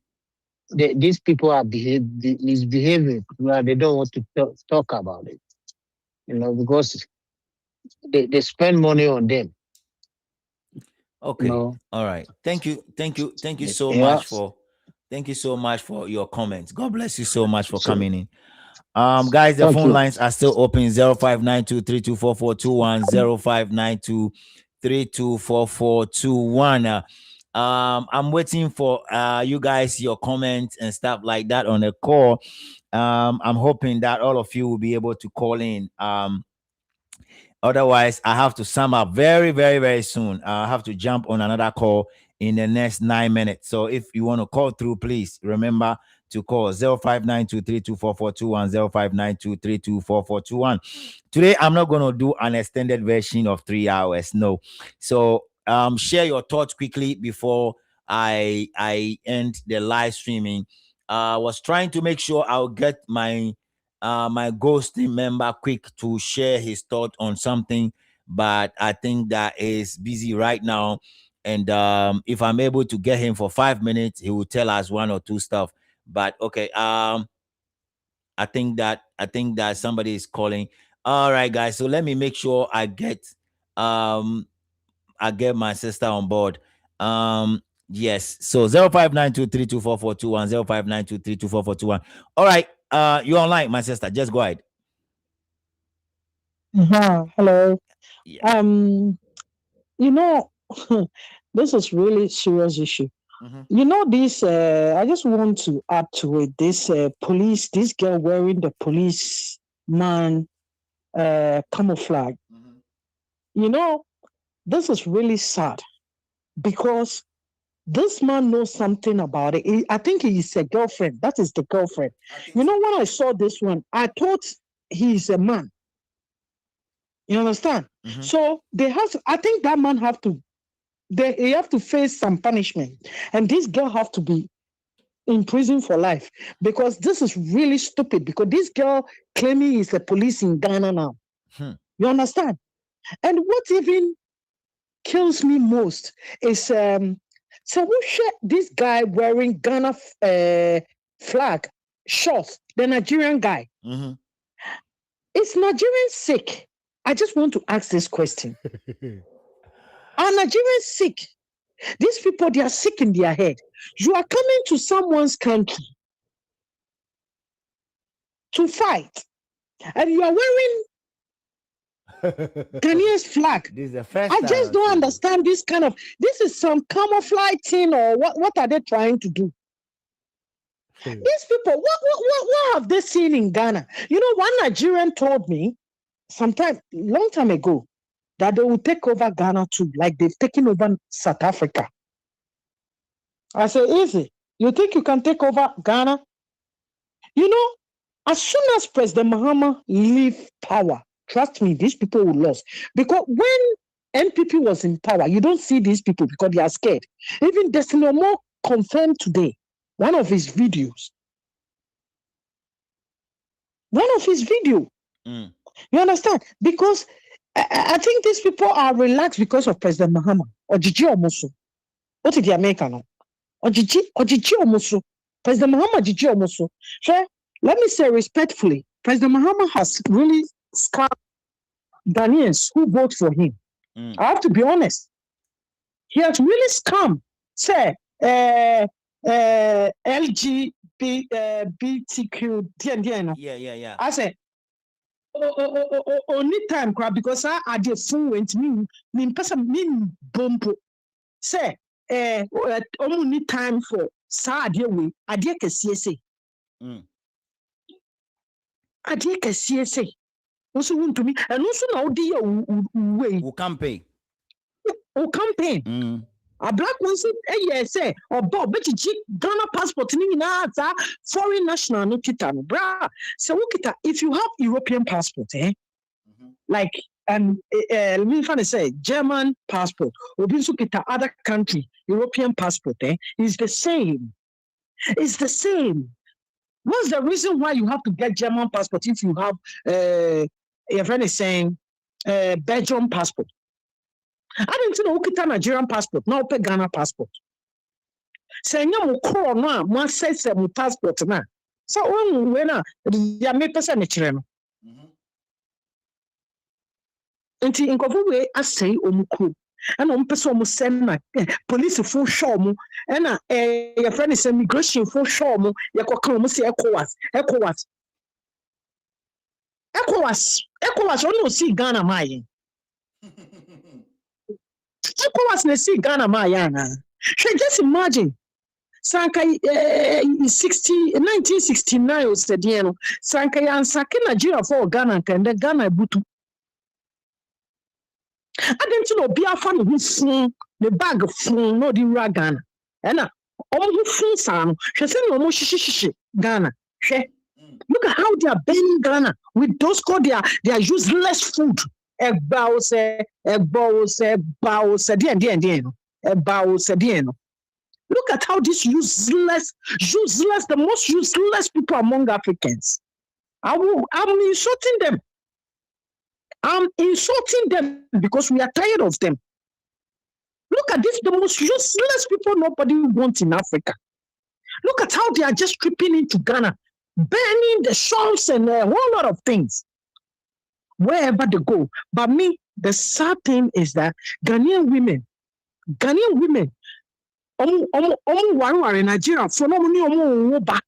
these people are misbehaving, they don't want to talk about it, because they spend money on them. Okay. All right. Thank you so much for your comments. God bless you so much for coming in. Guys, the phone lines are still open. 0592-324421, 0592-324421. I'm waiting for you guys, your comments and stuff like that on the call. I'm hoping that all of you will be able to call in. Otherwise, I have to sum up very, very, very soon. I have to jump on another call in the next 9 minutes. So if you want to call through, please remember to call 0592324421, 0592324421. Today, I'm not going to do an extended version of 3 hours. No. So share your thoughts quickly before I end the live streaming. I was trying to make sure I'll get my ghost team member quick to share his thought on something, but I think that is busy right now. And if I'm able to get him for 5 minutes, he will tell us one or two stuff. But okay, I think that somebody is calling. All right, guys. So let me make sure I get my sister on board. Yes. So 0592324421, 0592324421. All right. You're online, my sister. Just go ahead. Hello. Yeah. You know, this is really serious issue. You know, this, I just want to add to it, this this girl wearing the policeman camouflage. You know, this is really sad because this man knows something about it. I think he's a girlfriend. That is the girlfriend. You know, when I saw this one, I thought he's a man. You understand? So they have to, I think that man they have to face some punishment. And this girl have to be in prison for life because this is really stupid because this girl claiming he's a police in Ghana now. You understand? And what even kills me most is so this guy wearing Ghana flag shorts, the Nigerian guy. Is Nigerian sick? I just want to ask this question. Are Nigerians sick? These people, they are sick in their head. You are coming to someone's country to fight, and you are wearing Ghanaian's flag. This is the first I just don't understand this kind of, this is some camouflage thing or what are they trying to do? These people, what have they seen in Ghana? You know, one Nigerian told me long time ago, that they will take over Ghana too, like they've taken over South Africa. I say, easy. You think you can take over Ghana? You know, as soon as President Mahama leave power, trust me, these people will lose. Because when NPP was in power, you don't see these people because they are scared. Even Desinomo confirmed today, one of his videos. You understand? Because I think these people are relaxed because of President Mahama or Gigi Omoso. What did the American or Gigi Omoso? President Mahama Gigi Omoso. So let me say respectfully, President Mahama has really scarred Ghanaians who vote for him. I have to be honest. He has really scammed. Say LGBTQ. Yeah. I say. Only time crap because I did fluent me person me bompo say only time for sa adie we adie kesiye say adie kesiye say also want to me and also now the way campaign a black one say or Bob but Ghana passport na foreign national no kita no bra so if you have European passport like and let me say German passport or kita other country European passport is the same. It's the same. What's the reason why you have to get German passport if you have your friend is saying Belgium passport? I didn't know kita Nigerian passport, now pay Ghana passport. Say no call no mo say mo passport na. So when ya me person e kire no. Enti nkofo we asay omukro. And on person send na police for show mo na your friend is immigration for show mo ya ko kan mo say ECOWAS only see Ghana my. ECOWAS na see Ghana my yana. Just imagine. Sanka 1969 was the year. Sanka yansake Nigeria for Ghana and the Ghana butu. I didn't know be a fan who phone the bag of phone no the Ghana. And all who phone sound. She said no more shishi Ghana. Look at how they are burning Ghana with those called their useless food. A bow say, Look at how this useless, the most useless people among Africans. I'm insulting them. I'm insulting them because we are tired of them. Look at this, the most useless people nobody wants in Africa. Look at how they are just tripping into Ghana, burning the shops and a whole lot of things. Wherever they go. But me, the sad thing is that Ghanaian women, one in Nigeria for no money ba.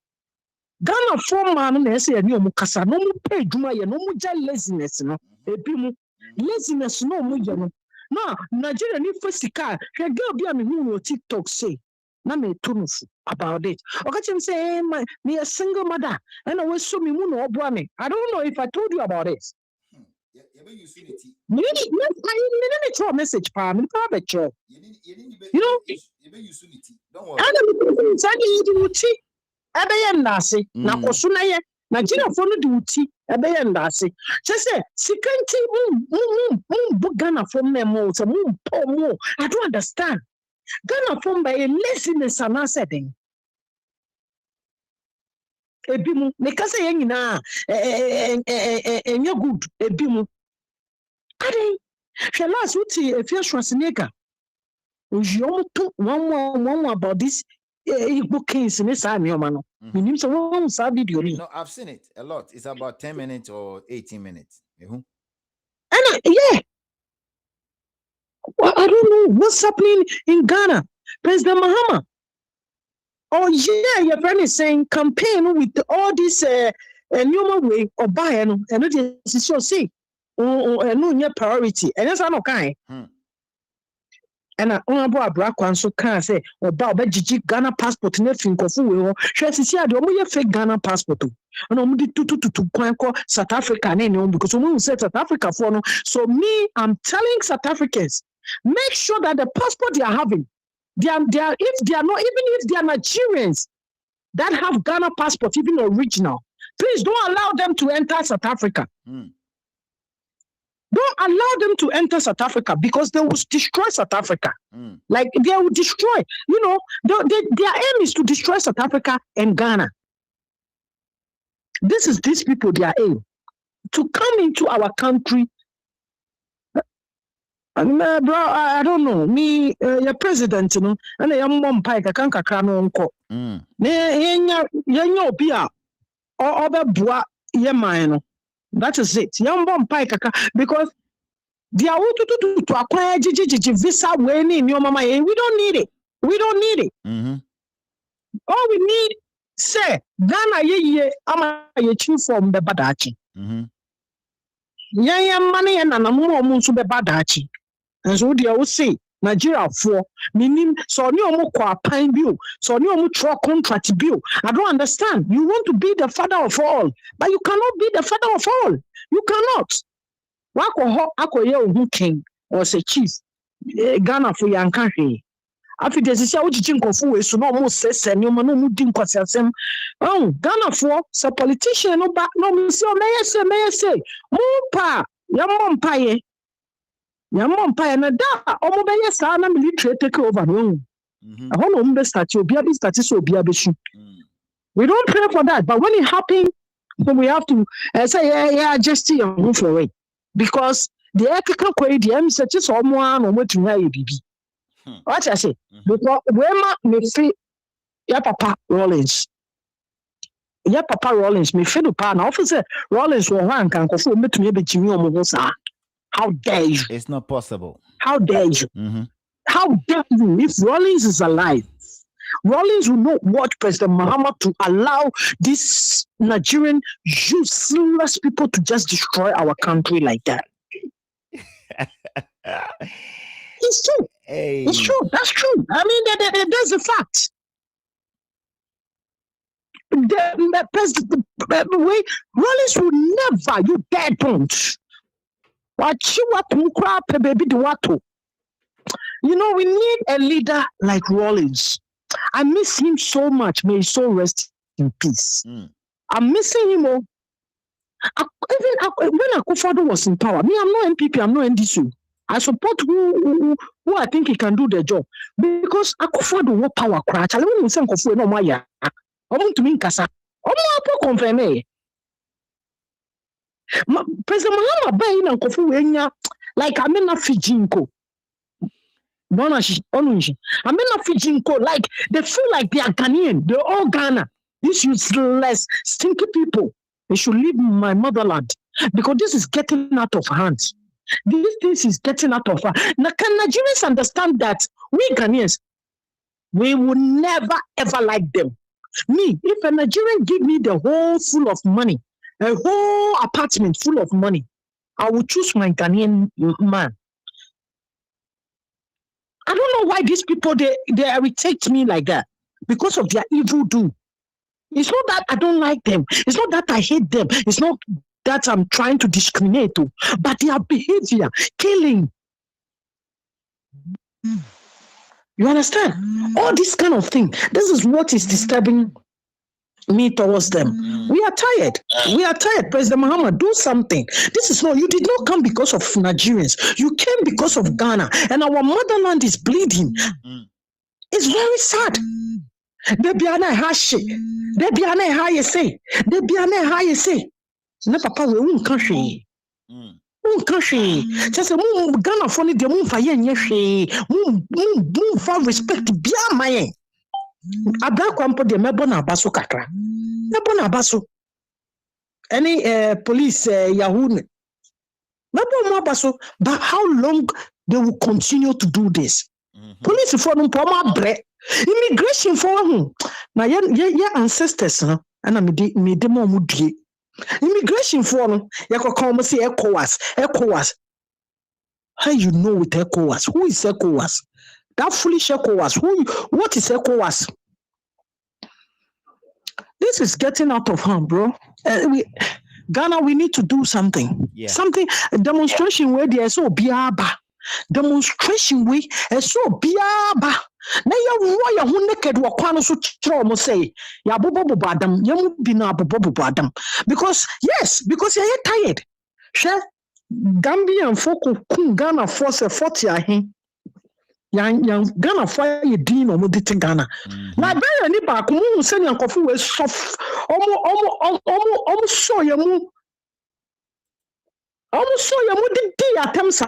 Ghana for man na say any omu kasa no mu pay dwuma ye no mu ja laziness no ebi mu laziness no mu ye no na Nigeria ni fasika hwe girl bi am hu no TikTok say na me tunufu about it okachi say me a single mother and I so me mu no obo me. I don't know if I told you about it. Me throw a message pa me private chat. You know, don't worry. And na koso na ye Nigeria for no duty ebeye ndase say security Ghana from them so I don't understand Ghana from by laziness and asset ebimu me kase ye nyina enye good ebimu ade she last uti efia Schwarzenegger ojiom to one about this Igbo Kings in this no. No, I've seen it a lot. It's about 10 minutes or 18 minutes. And yeah. Well, I don't know what's happening in Ghana. President Mahama. Oh yeah, your friend is saying campaign with all this new way of buying and it is so see. No priority. And that's not kind. And I only black one so can say about Ghana passport nothing kofu we ho hwe sisi ade omo ye fake Ghana passport and omo di tutu kwanko South Africa na no because omo say South Africa for no. So me I'm telling South Africans make sure that the passport they are having they are if they are not even if they are Nigerians that have Ghana passport even original please don't allow them to enter South Africa. Don't allow them to enter South Africa because they will destroy South Africa. Like they will destroy, you know, their aim is to destroy South Africa and Ghana. This is these people, their aim. To come into our country. And bro, I don't know. Me, your president, you know, and I am one pike, I can't crano uncle. That is it. Because they are to acquire visa in your mama. We don't need it. We don't need it. All we need, say, Ghana ye ama ye chief from the badachi. Yeah, money and anamu be badachi. And so they will say Nigeria for meaning so ni omo kwa pine bill, so ni omo truck contract bill. I don't understand. You want to be the father of all, but you cannot be the father of all. You cannot. Wako ye king or say chief Ghana for your country. After this is how you we so no more says and you no mudin kwasiasem. Oh, Ghana for so politician no back no say may say mumpa ya mumpa ye. Yamompa na da omo be yesa na military take over no. I want to start you be start so be abesu. We don't pray for that, but when it happens, so we have to say yeah just you for it because the ethical quality the am such as someone no to na bibi. What I say? Because we me free ya papa Rollins. Ya papa Rollins me free pa na officer Rollins wo han kan ko fo metumi be jimi omo ho sa. How dare you? It's not possible. How dare you? How dare you? If Rawlings is alive, Rawlings will not watch President Mahama to allow these Nigerian useless people to just destroy our country like that. It's true. Hey. It's true. That's true. I mean, that's a fact. The way Rollins will never, you dare don't. You know, we need a leader like Rollins. I miss him so much. May his soul rest in peace. I'm missing him. Even when Akufo-Addo was in power, me, I'm not MPP, I'm not NDC. I support who I think he can do the job. Because Akufo-Addo will power crash. I don't know if no Maya. I want to mean Kasa. I'm not confirm. President Mahama Bay and Kofu like I'm in a Fijinko. I'm in a Fijinko. Like they feel like they are Ghanaian. They're all Ghana. These useless, stinky people. They should leave my motherland because this is getting out of hand. This is getting out of hand. Now, can Nigerians understand that we Ghanaians, we will never ever like them? Me, if a Nigerian give me the whole full of money, a whole apartment full of money, I will choose my Ghanaian man. I don't know why these people, they irritate me like that because of their evil do. It's not that I don't like them. It's not that I hate them. It's not that I'm trying to discriminate, but their behavior, killing. You understand? All this kind of thing. This is what is disturbing me towards them. We are tired. We are tired. President Mahama, do something. This is not, you did not come because of Nigerians. You came because of Ghana. And our motherland is bleeding. It's very sad. Debiana Hashi. Debiana Hayese. Debiana Hayese. No, Papa, we won't country. Country. Just a Ghana funny, the moon for ye, moon for respect. Bia my. Abrakwampo de mebona baso kakra. Mebona baso. Any police Yahoo. Mebona baso. But how long they will continue to do this? Police for them poma bre. Immigration for whom? Now your ancestors, and I made them more muddy. Immigration for them, you can come say ECOWAS. How you know with ECOWAS? Who is ECOWAS? That foolish ECOWAS. What is ECOWAS? This is getting out of hand, bro. Ghana, we need to do something. Yeah. Something, a demonstration where there's so biaba. Demonstration way so biaba. Na ya roya hu naked wa kwano so chiro mo say ya bobo badam yam bi na bobo badam because you're tired. She Gambian folk kun Ghana force 40 ahen. Yang Ghana fire ye din o mo dit Ghana. Na be ni ba ko mu se ni ankofu we soft omo so ye mu di attempts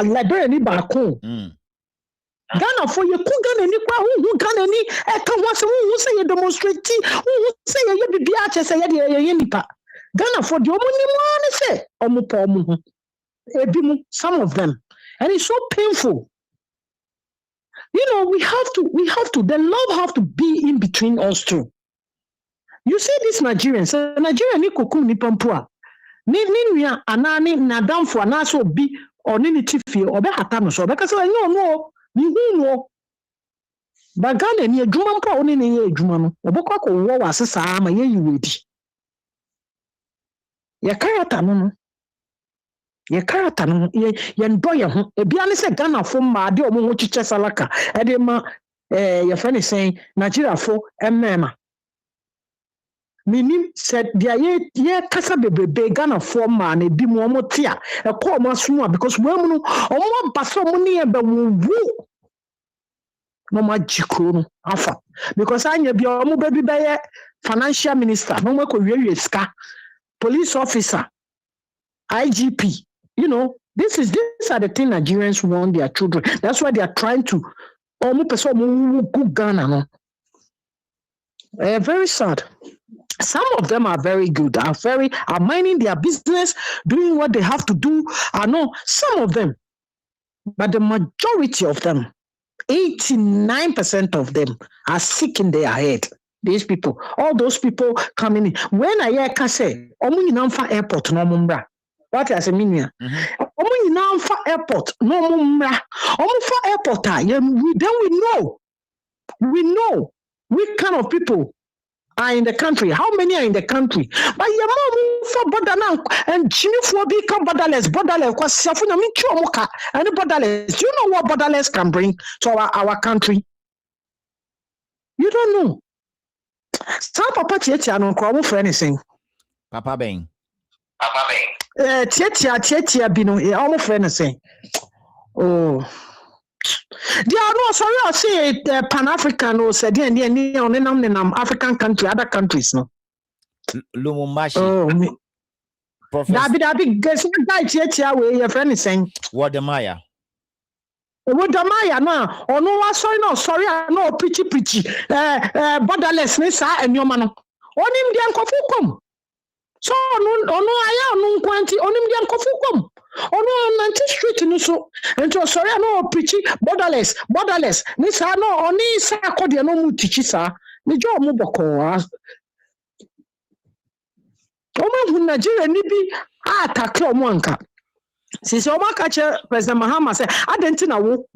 Liberia ni ba ko. Ghana for you could Ghana ni kwa who Ghana ni e kan wase who say you demonstrate who say you be biache say you nipa. Ghana for the omo ni mo say omo pa omo ho. Some of them, and it's so painful. You know, we have to, the love have to be in between us two. You see these Nigerians, Nigeria ni kokum ni pampua. Ni nua anani nadam for anaso bi or ni tifi or be hata no so because no ni hu no. Ba Ghana ni adwuma mpa oni ni adwuma no. Obokwa ko wo wasesa ama ye yiwedi. Ya character no. Ye character no ye ndo ye ho ebia ne se Ghana fo ma de omo ho chiche salaka e de ma ye friend is saying Nigeria fo emema minim said dia ye kasa bebrebe Ghana fo ma na bi mo omo tia e ko omo aso because we mu no omo baso mo ne ye be wu no ma jikro no afa because anya bia omo baby be financial minister no ma ko wiwe ska police officer IGP. You know, these are the things Nigerians want their children. That's why they are trying to go Ghana. No? Very sad. Some of them are very good, are minding their business, doing what they have to do. I know some of them, but the majority of them, 89% of them are sick in their head. These people, all those people coming in. When I hear say, Omu Namfa Airport no mumbra. What does it mean? in Alpha Airport, no more. For airport, then we know which kind of people are in the country. How many are in the country? But your mom for border now and Jimmy for become borderless, because Safuna Michomoka and borderless. Do you know what borderless can bring to our country? You don't know. Some Papa Tietia no crowd for anything. Papa Bang. Tietia Bino, almost for anything. Oh. They are no sorry, I say Pan-African or said on African country, other countries, no. Lumumbashi. Oh, Professor. David, guess what guy Tietia way your friend is saying? What the Maya? What the Maya now? Oh no, sorry, no, preachy. Borderlessness and your man. On him, the uncle. So no, I am no quantity on him, the uncle. Oh no, 90th Street no so. And so sorry, no preachy borderless. Nisa no oni sa kodi no mu teach sa. Ni jo mu boko. Omo Nigeria ni bi attack omo anka. Since Omo catch President Mahama say adentina wo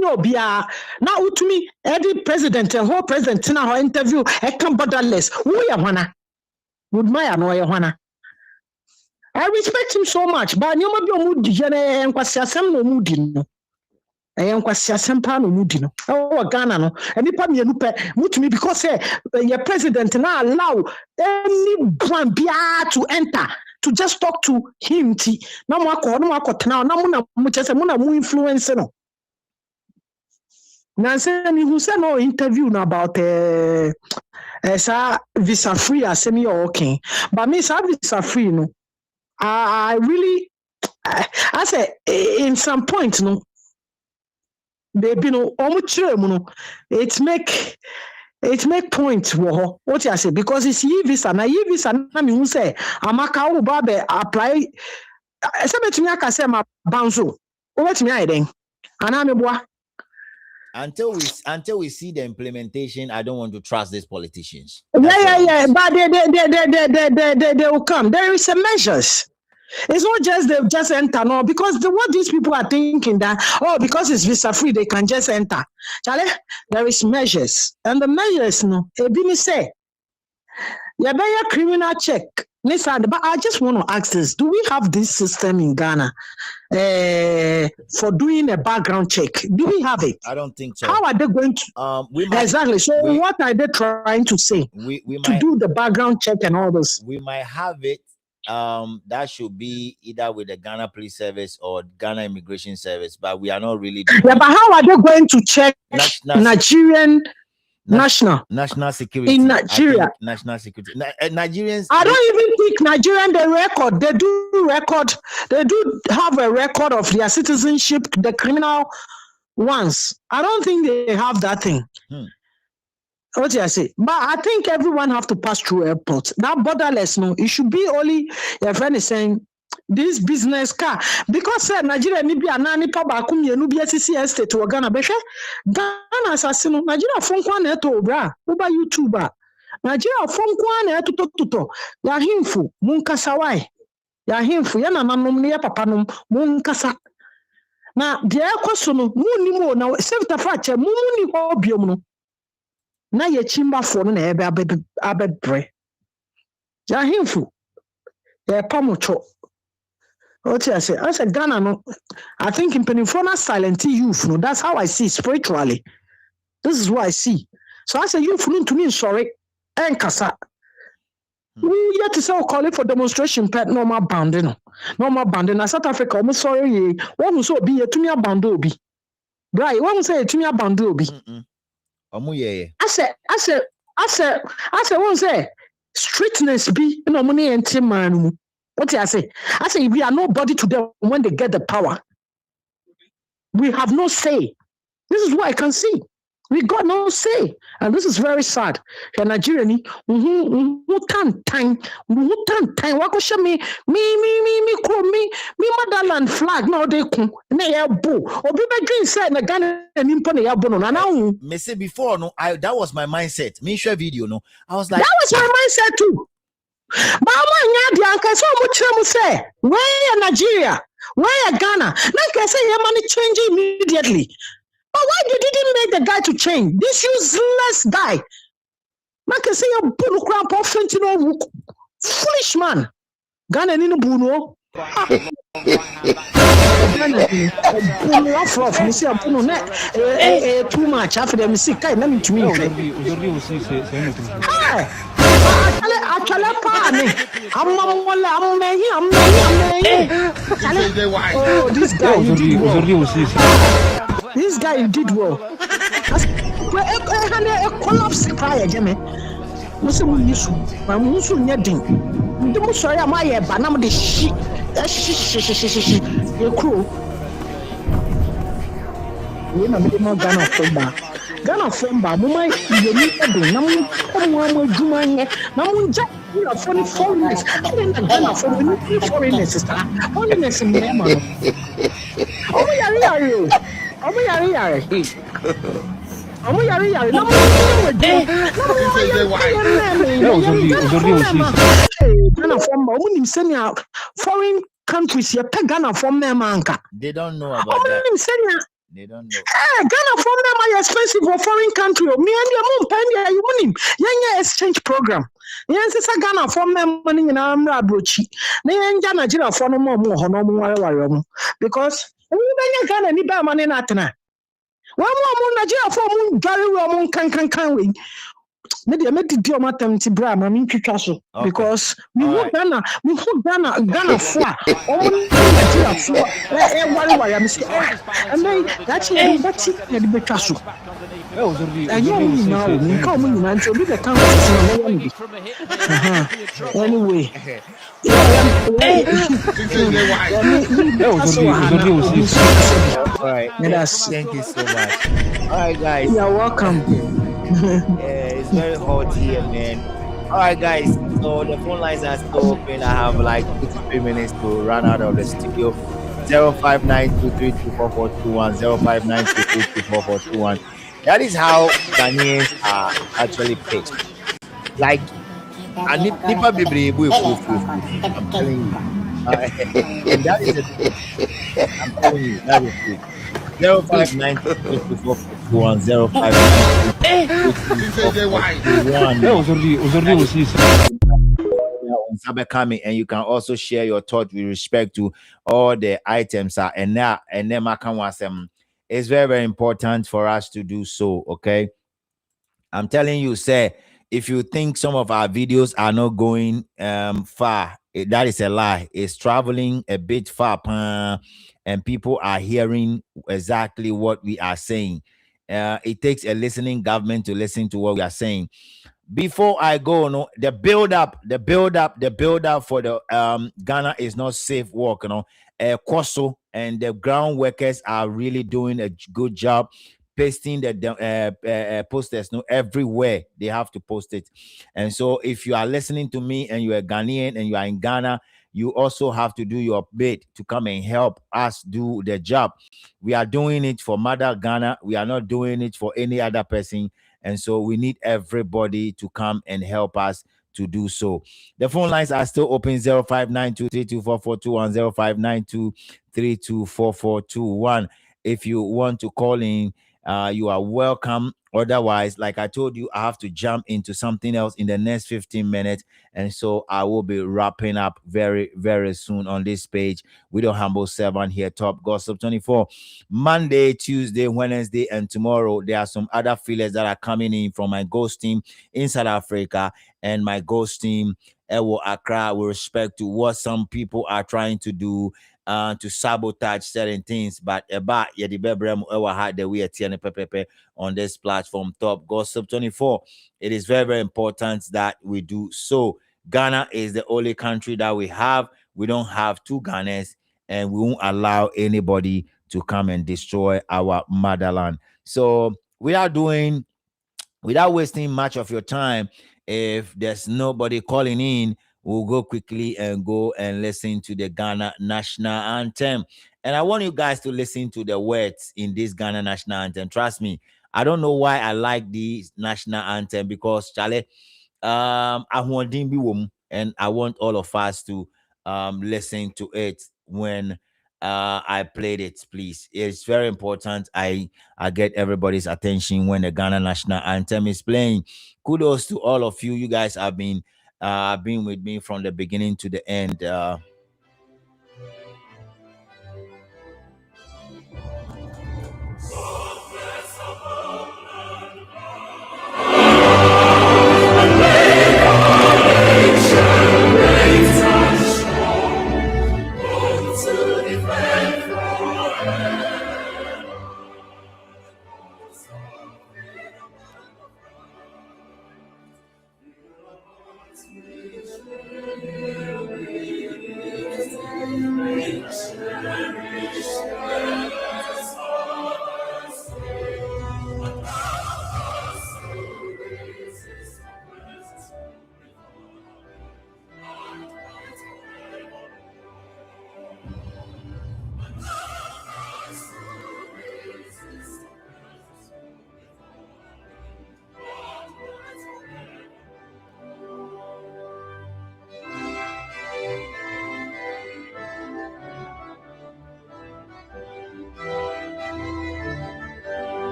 no bia na utumi every president and whole president na ho interview e can borderless. Who ya hwana? Would my no ya hwana? I respect him so much, but you might be a moody and quasiasem no moody. I am quasiasem pano moody. Oh, Ghana no. And if I'm to me because your president now allow anyone to enter to just talk to him. No more now, no much as a more influence. Now, who said no interview about visa free as semi okay, but me visa free no. I really, I say, in some point, no, baby, no, it make point. What you say because it's visa. Na me who say amaka ubabe apply. Somebody me aka say ma banzo. What me I then? Aname boy. Until we see the implementation, I don't want to trust these politicians. Yeah. But they will come. There is a measures. It's not just they just enter, no, because what these people are thinking that because it's visa free, they can just enter. Charlie, there is measures, and the measures, no, Ebini say, you better criminal check. Listen, but I just want to ask this: do we have this system in Ghana for doing a background check? Do we have it? I don't think so. How are they going to? Exactly. So, what are they trying to say? We to do the background check and all this. We might have it. That should be either with the Ghana Police Service or Ghana Immigration Service, but we are not really doing but how are they going to check Nigerian national security in Nigeria? National security. Nigerians. I don't even think Nigerian the record. They do have a record of their citizenship, the criminal ones. I don't think they have that thing. What do I say? But I think everyone have to pass through airports. That borderless, no, it should be only your friend is saying this business car because Nigeria ni bi anani pa ba kum yenu bi SC estate to Ghana be Ghana assassino Nigeria phone kwa na to bra uba YouTuber Nigeria phone kwa na to ya himfu munkasa why ya himfu ya nanom ne ya papa nom munkasa na de ekoso no munni mo na sefta frache munni ho biom no na ye chimba fo no na ebe abebre ya himfu ya pamocho. What I say? I said Ghana no. I think in Penifona silent youth no. That's how I see spiritually. This is what I see. So I say youth no to me sorry. Enkasa. We yet to say calling for demonstration pet normal banding. Normal banding. Na South Africa almost sorry ye. One who so be to me a bando be. Right? One who say to me a bando be. I said. One say streetness be no money and man. What I say? I say we are nobody to them when they get the power. We have no say. This is what I can see. We got no say. And this is very sad. The Nigerian who can't time. What go show me motherland flag now they come. Na bo. Obi be dream say na Ghana nimpo na yabo no. Na me say before no, that was my mindset. Me share video no. I was like that was my mindset too. Mama nya di anka so mo kire mu say, where Nigeria, where Ghana? Na can say your money change immediately. But why you didn't make the guy to change? This useless guy. Na can say your bunu kramp of foolish man. Ghana ni no bunu. Too much after them sick. Let me to me. Oh, this guy, you did well. This guy, you did well. Collapse cry, Jimmy. Muslim issue. My Muslim wedding. The Muslim, I'm a banam the shit. You crew. We na me mo Ghana femba mo mai ye ni edo na mo adwuma nye na mo nja you are funny foreigners and Ghana foreigners sister foreigners me ma no omo yare na mo Ghana femba omo nim senia foreign countries ye pe Ghana from them anka they don't know about that. They don't know. Ghana from them are expensive for foreign country. Me and your mom penny you money. Yanya exchange program. Yes, it's a Ghana from them money in Amra Brochi. Nanya Nigeria for no more hono because we benya Ghana ni ba money natana. One more Nigeria for moon Gary Roman can we. Maybe I made the deal matter to Bram, I mean, Picasso, because we hope Ghana for Nigeria for I'm saying, and that's it, Picasso. And you know, come in, so be the anyway. All right, thank you so much. All right, guys, you're welcome. Yeah, it's very hot here, man. All right, guys. So the phone lines are still open. I have like 53 minutes to run out of the studio. 0592324421. 0592324421. That is how Ghanaians are actually pitched. Like, I need people be I'm telling you. And that is the truth. I'm telling you, that is true. 05923441. And you can also share your thought with respect to all the items and then it's very, very important for us to do so. Okay, I'm telling you, say, if you think some of our videos are not going far, that is a lie. It's traveling a bit far, and people are hearing exactly what we are saying. It takes a listening government to listen to what we are saying. Before I go, no, the build up for the Ghana is not safe work, Koso and the ground workers are really doing a good job pasting the posters everywhere. They have to post it. And so if you are listening to me and you're a Ghanaian and you are in Ghana, you also have to do your bit to come and help us do the job. We are doing it for Mother Ghana. We are not doing it for any other person. And so we need everybody to come and help us to do so. The phone lines are still open. 0592324421, 0592324421. If you want to call in, you are welcome. Otherwise, like I told you, I have to jump into something else in the next 15 minutes. And so I will be wrapping up very, very soon on this page. We don't humble 7 here, Top Gossip 24. Monday, Tuesday, Wednesday, and tomorrow, there are some other feelers that are coming in from my ghost team in South Africa and my ghost team, Ewo Accra, with respect to what some people are trying to do to sabotage certain things. But about the way on this platform, Top Gossip 24. It is very, very important that we do so. Ghana is the only country that we have. We don't have two Ghanas, and we won't allow anybody to come and destroy our motherland. So without wasting much of your time, if there's nobody calling in, we'll go quickly and go and listen to the Ghana national anthem. And I want you guys to listen to the words in this Ghana national anthem. Trust me, I don't know why I like this national anthem, because Charlie, and I want all of us to listen to it when I played it. Please, it's very important. I get everybody's attention when the Ghana national anthem is playing. Kudos to all of you. You guys have been with me from the beginning to the end.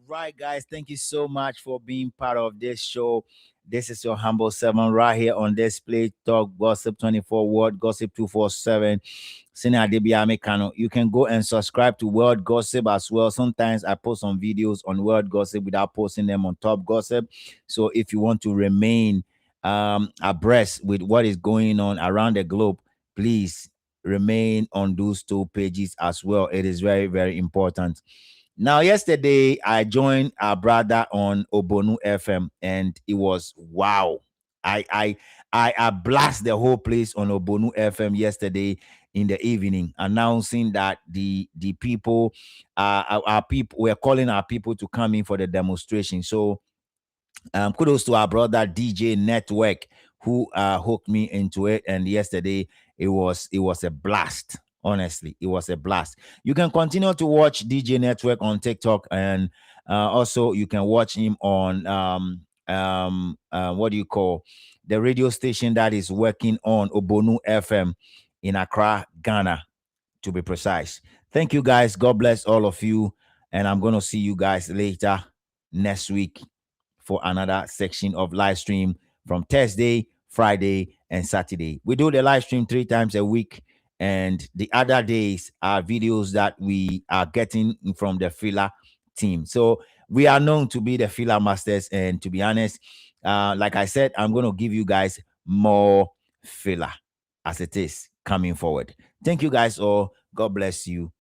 Right, guys, thank you so much for being part of this show. This is your humble servant right here on this play talk gossip 24 word gossip 247. You can go and subscribe to World Gossip as well. Sometimes I post some videos on World Gossip without posting them on Top Gossip. So if you want to remain abreast with what is going on around the globe, please remain on those two pages as well. It is very, very important. Now, yesterday I joined our brother on Obonu FM, and it was wow. I blast the whole place on Obonu FM yesterday in the evening, announcing that the people, our people, we're calling our people to come in for the demonstration. So kudos to our brother DJ Network who hooked me into it, and yesterday it was a blast. Honestly, it was a blast. You can continue to watch DJ Network on TikTok, and also you can watch him on what do you call the radio station that is working on Obonu FM in Accra, Ghana, to be precise. Thank you, guys. God bless all of you, and I'm gonna see you guys later next week for another section of live stream from Thursday, Friday, and Saturday. We do the live stream 3 times a week, and the other days are videos that we are getting from the filler team. So we are known to be the filler masters, and to be honest, like I said, I'm going to give you guys more filler as it is coming forward. Thank you guys all. God bless you.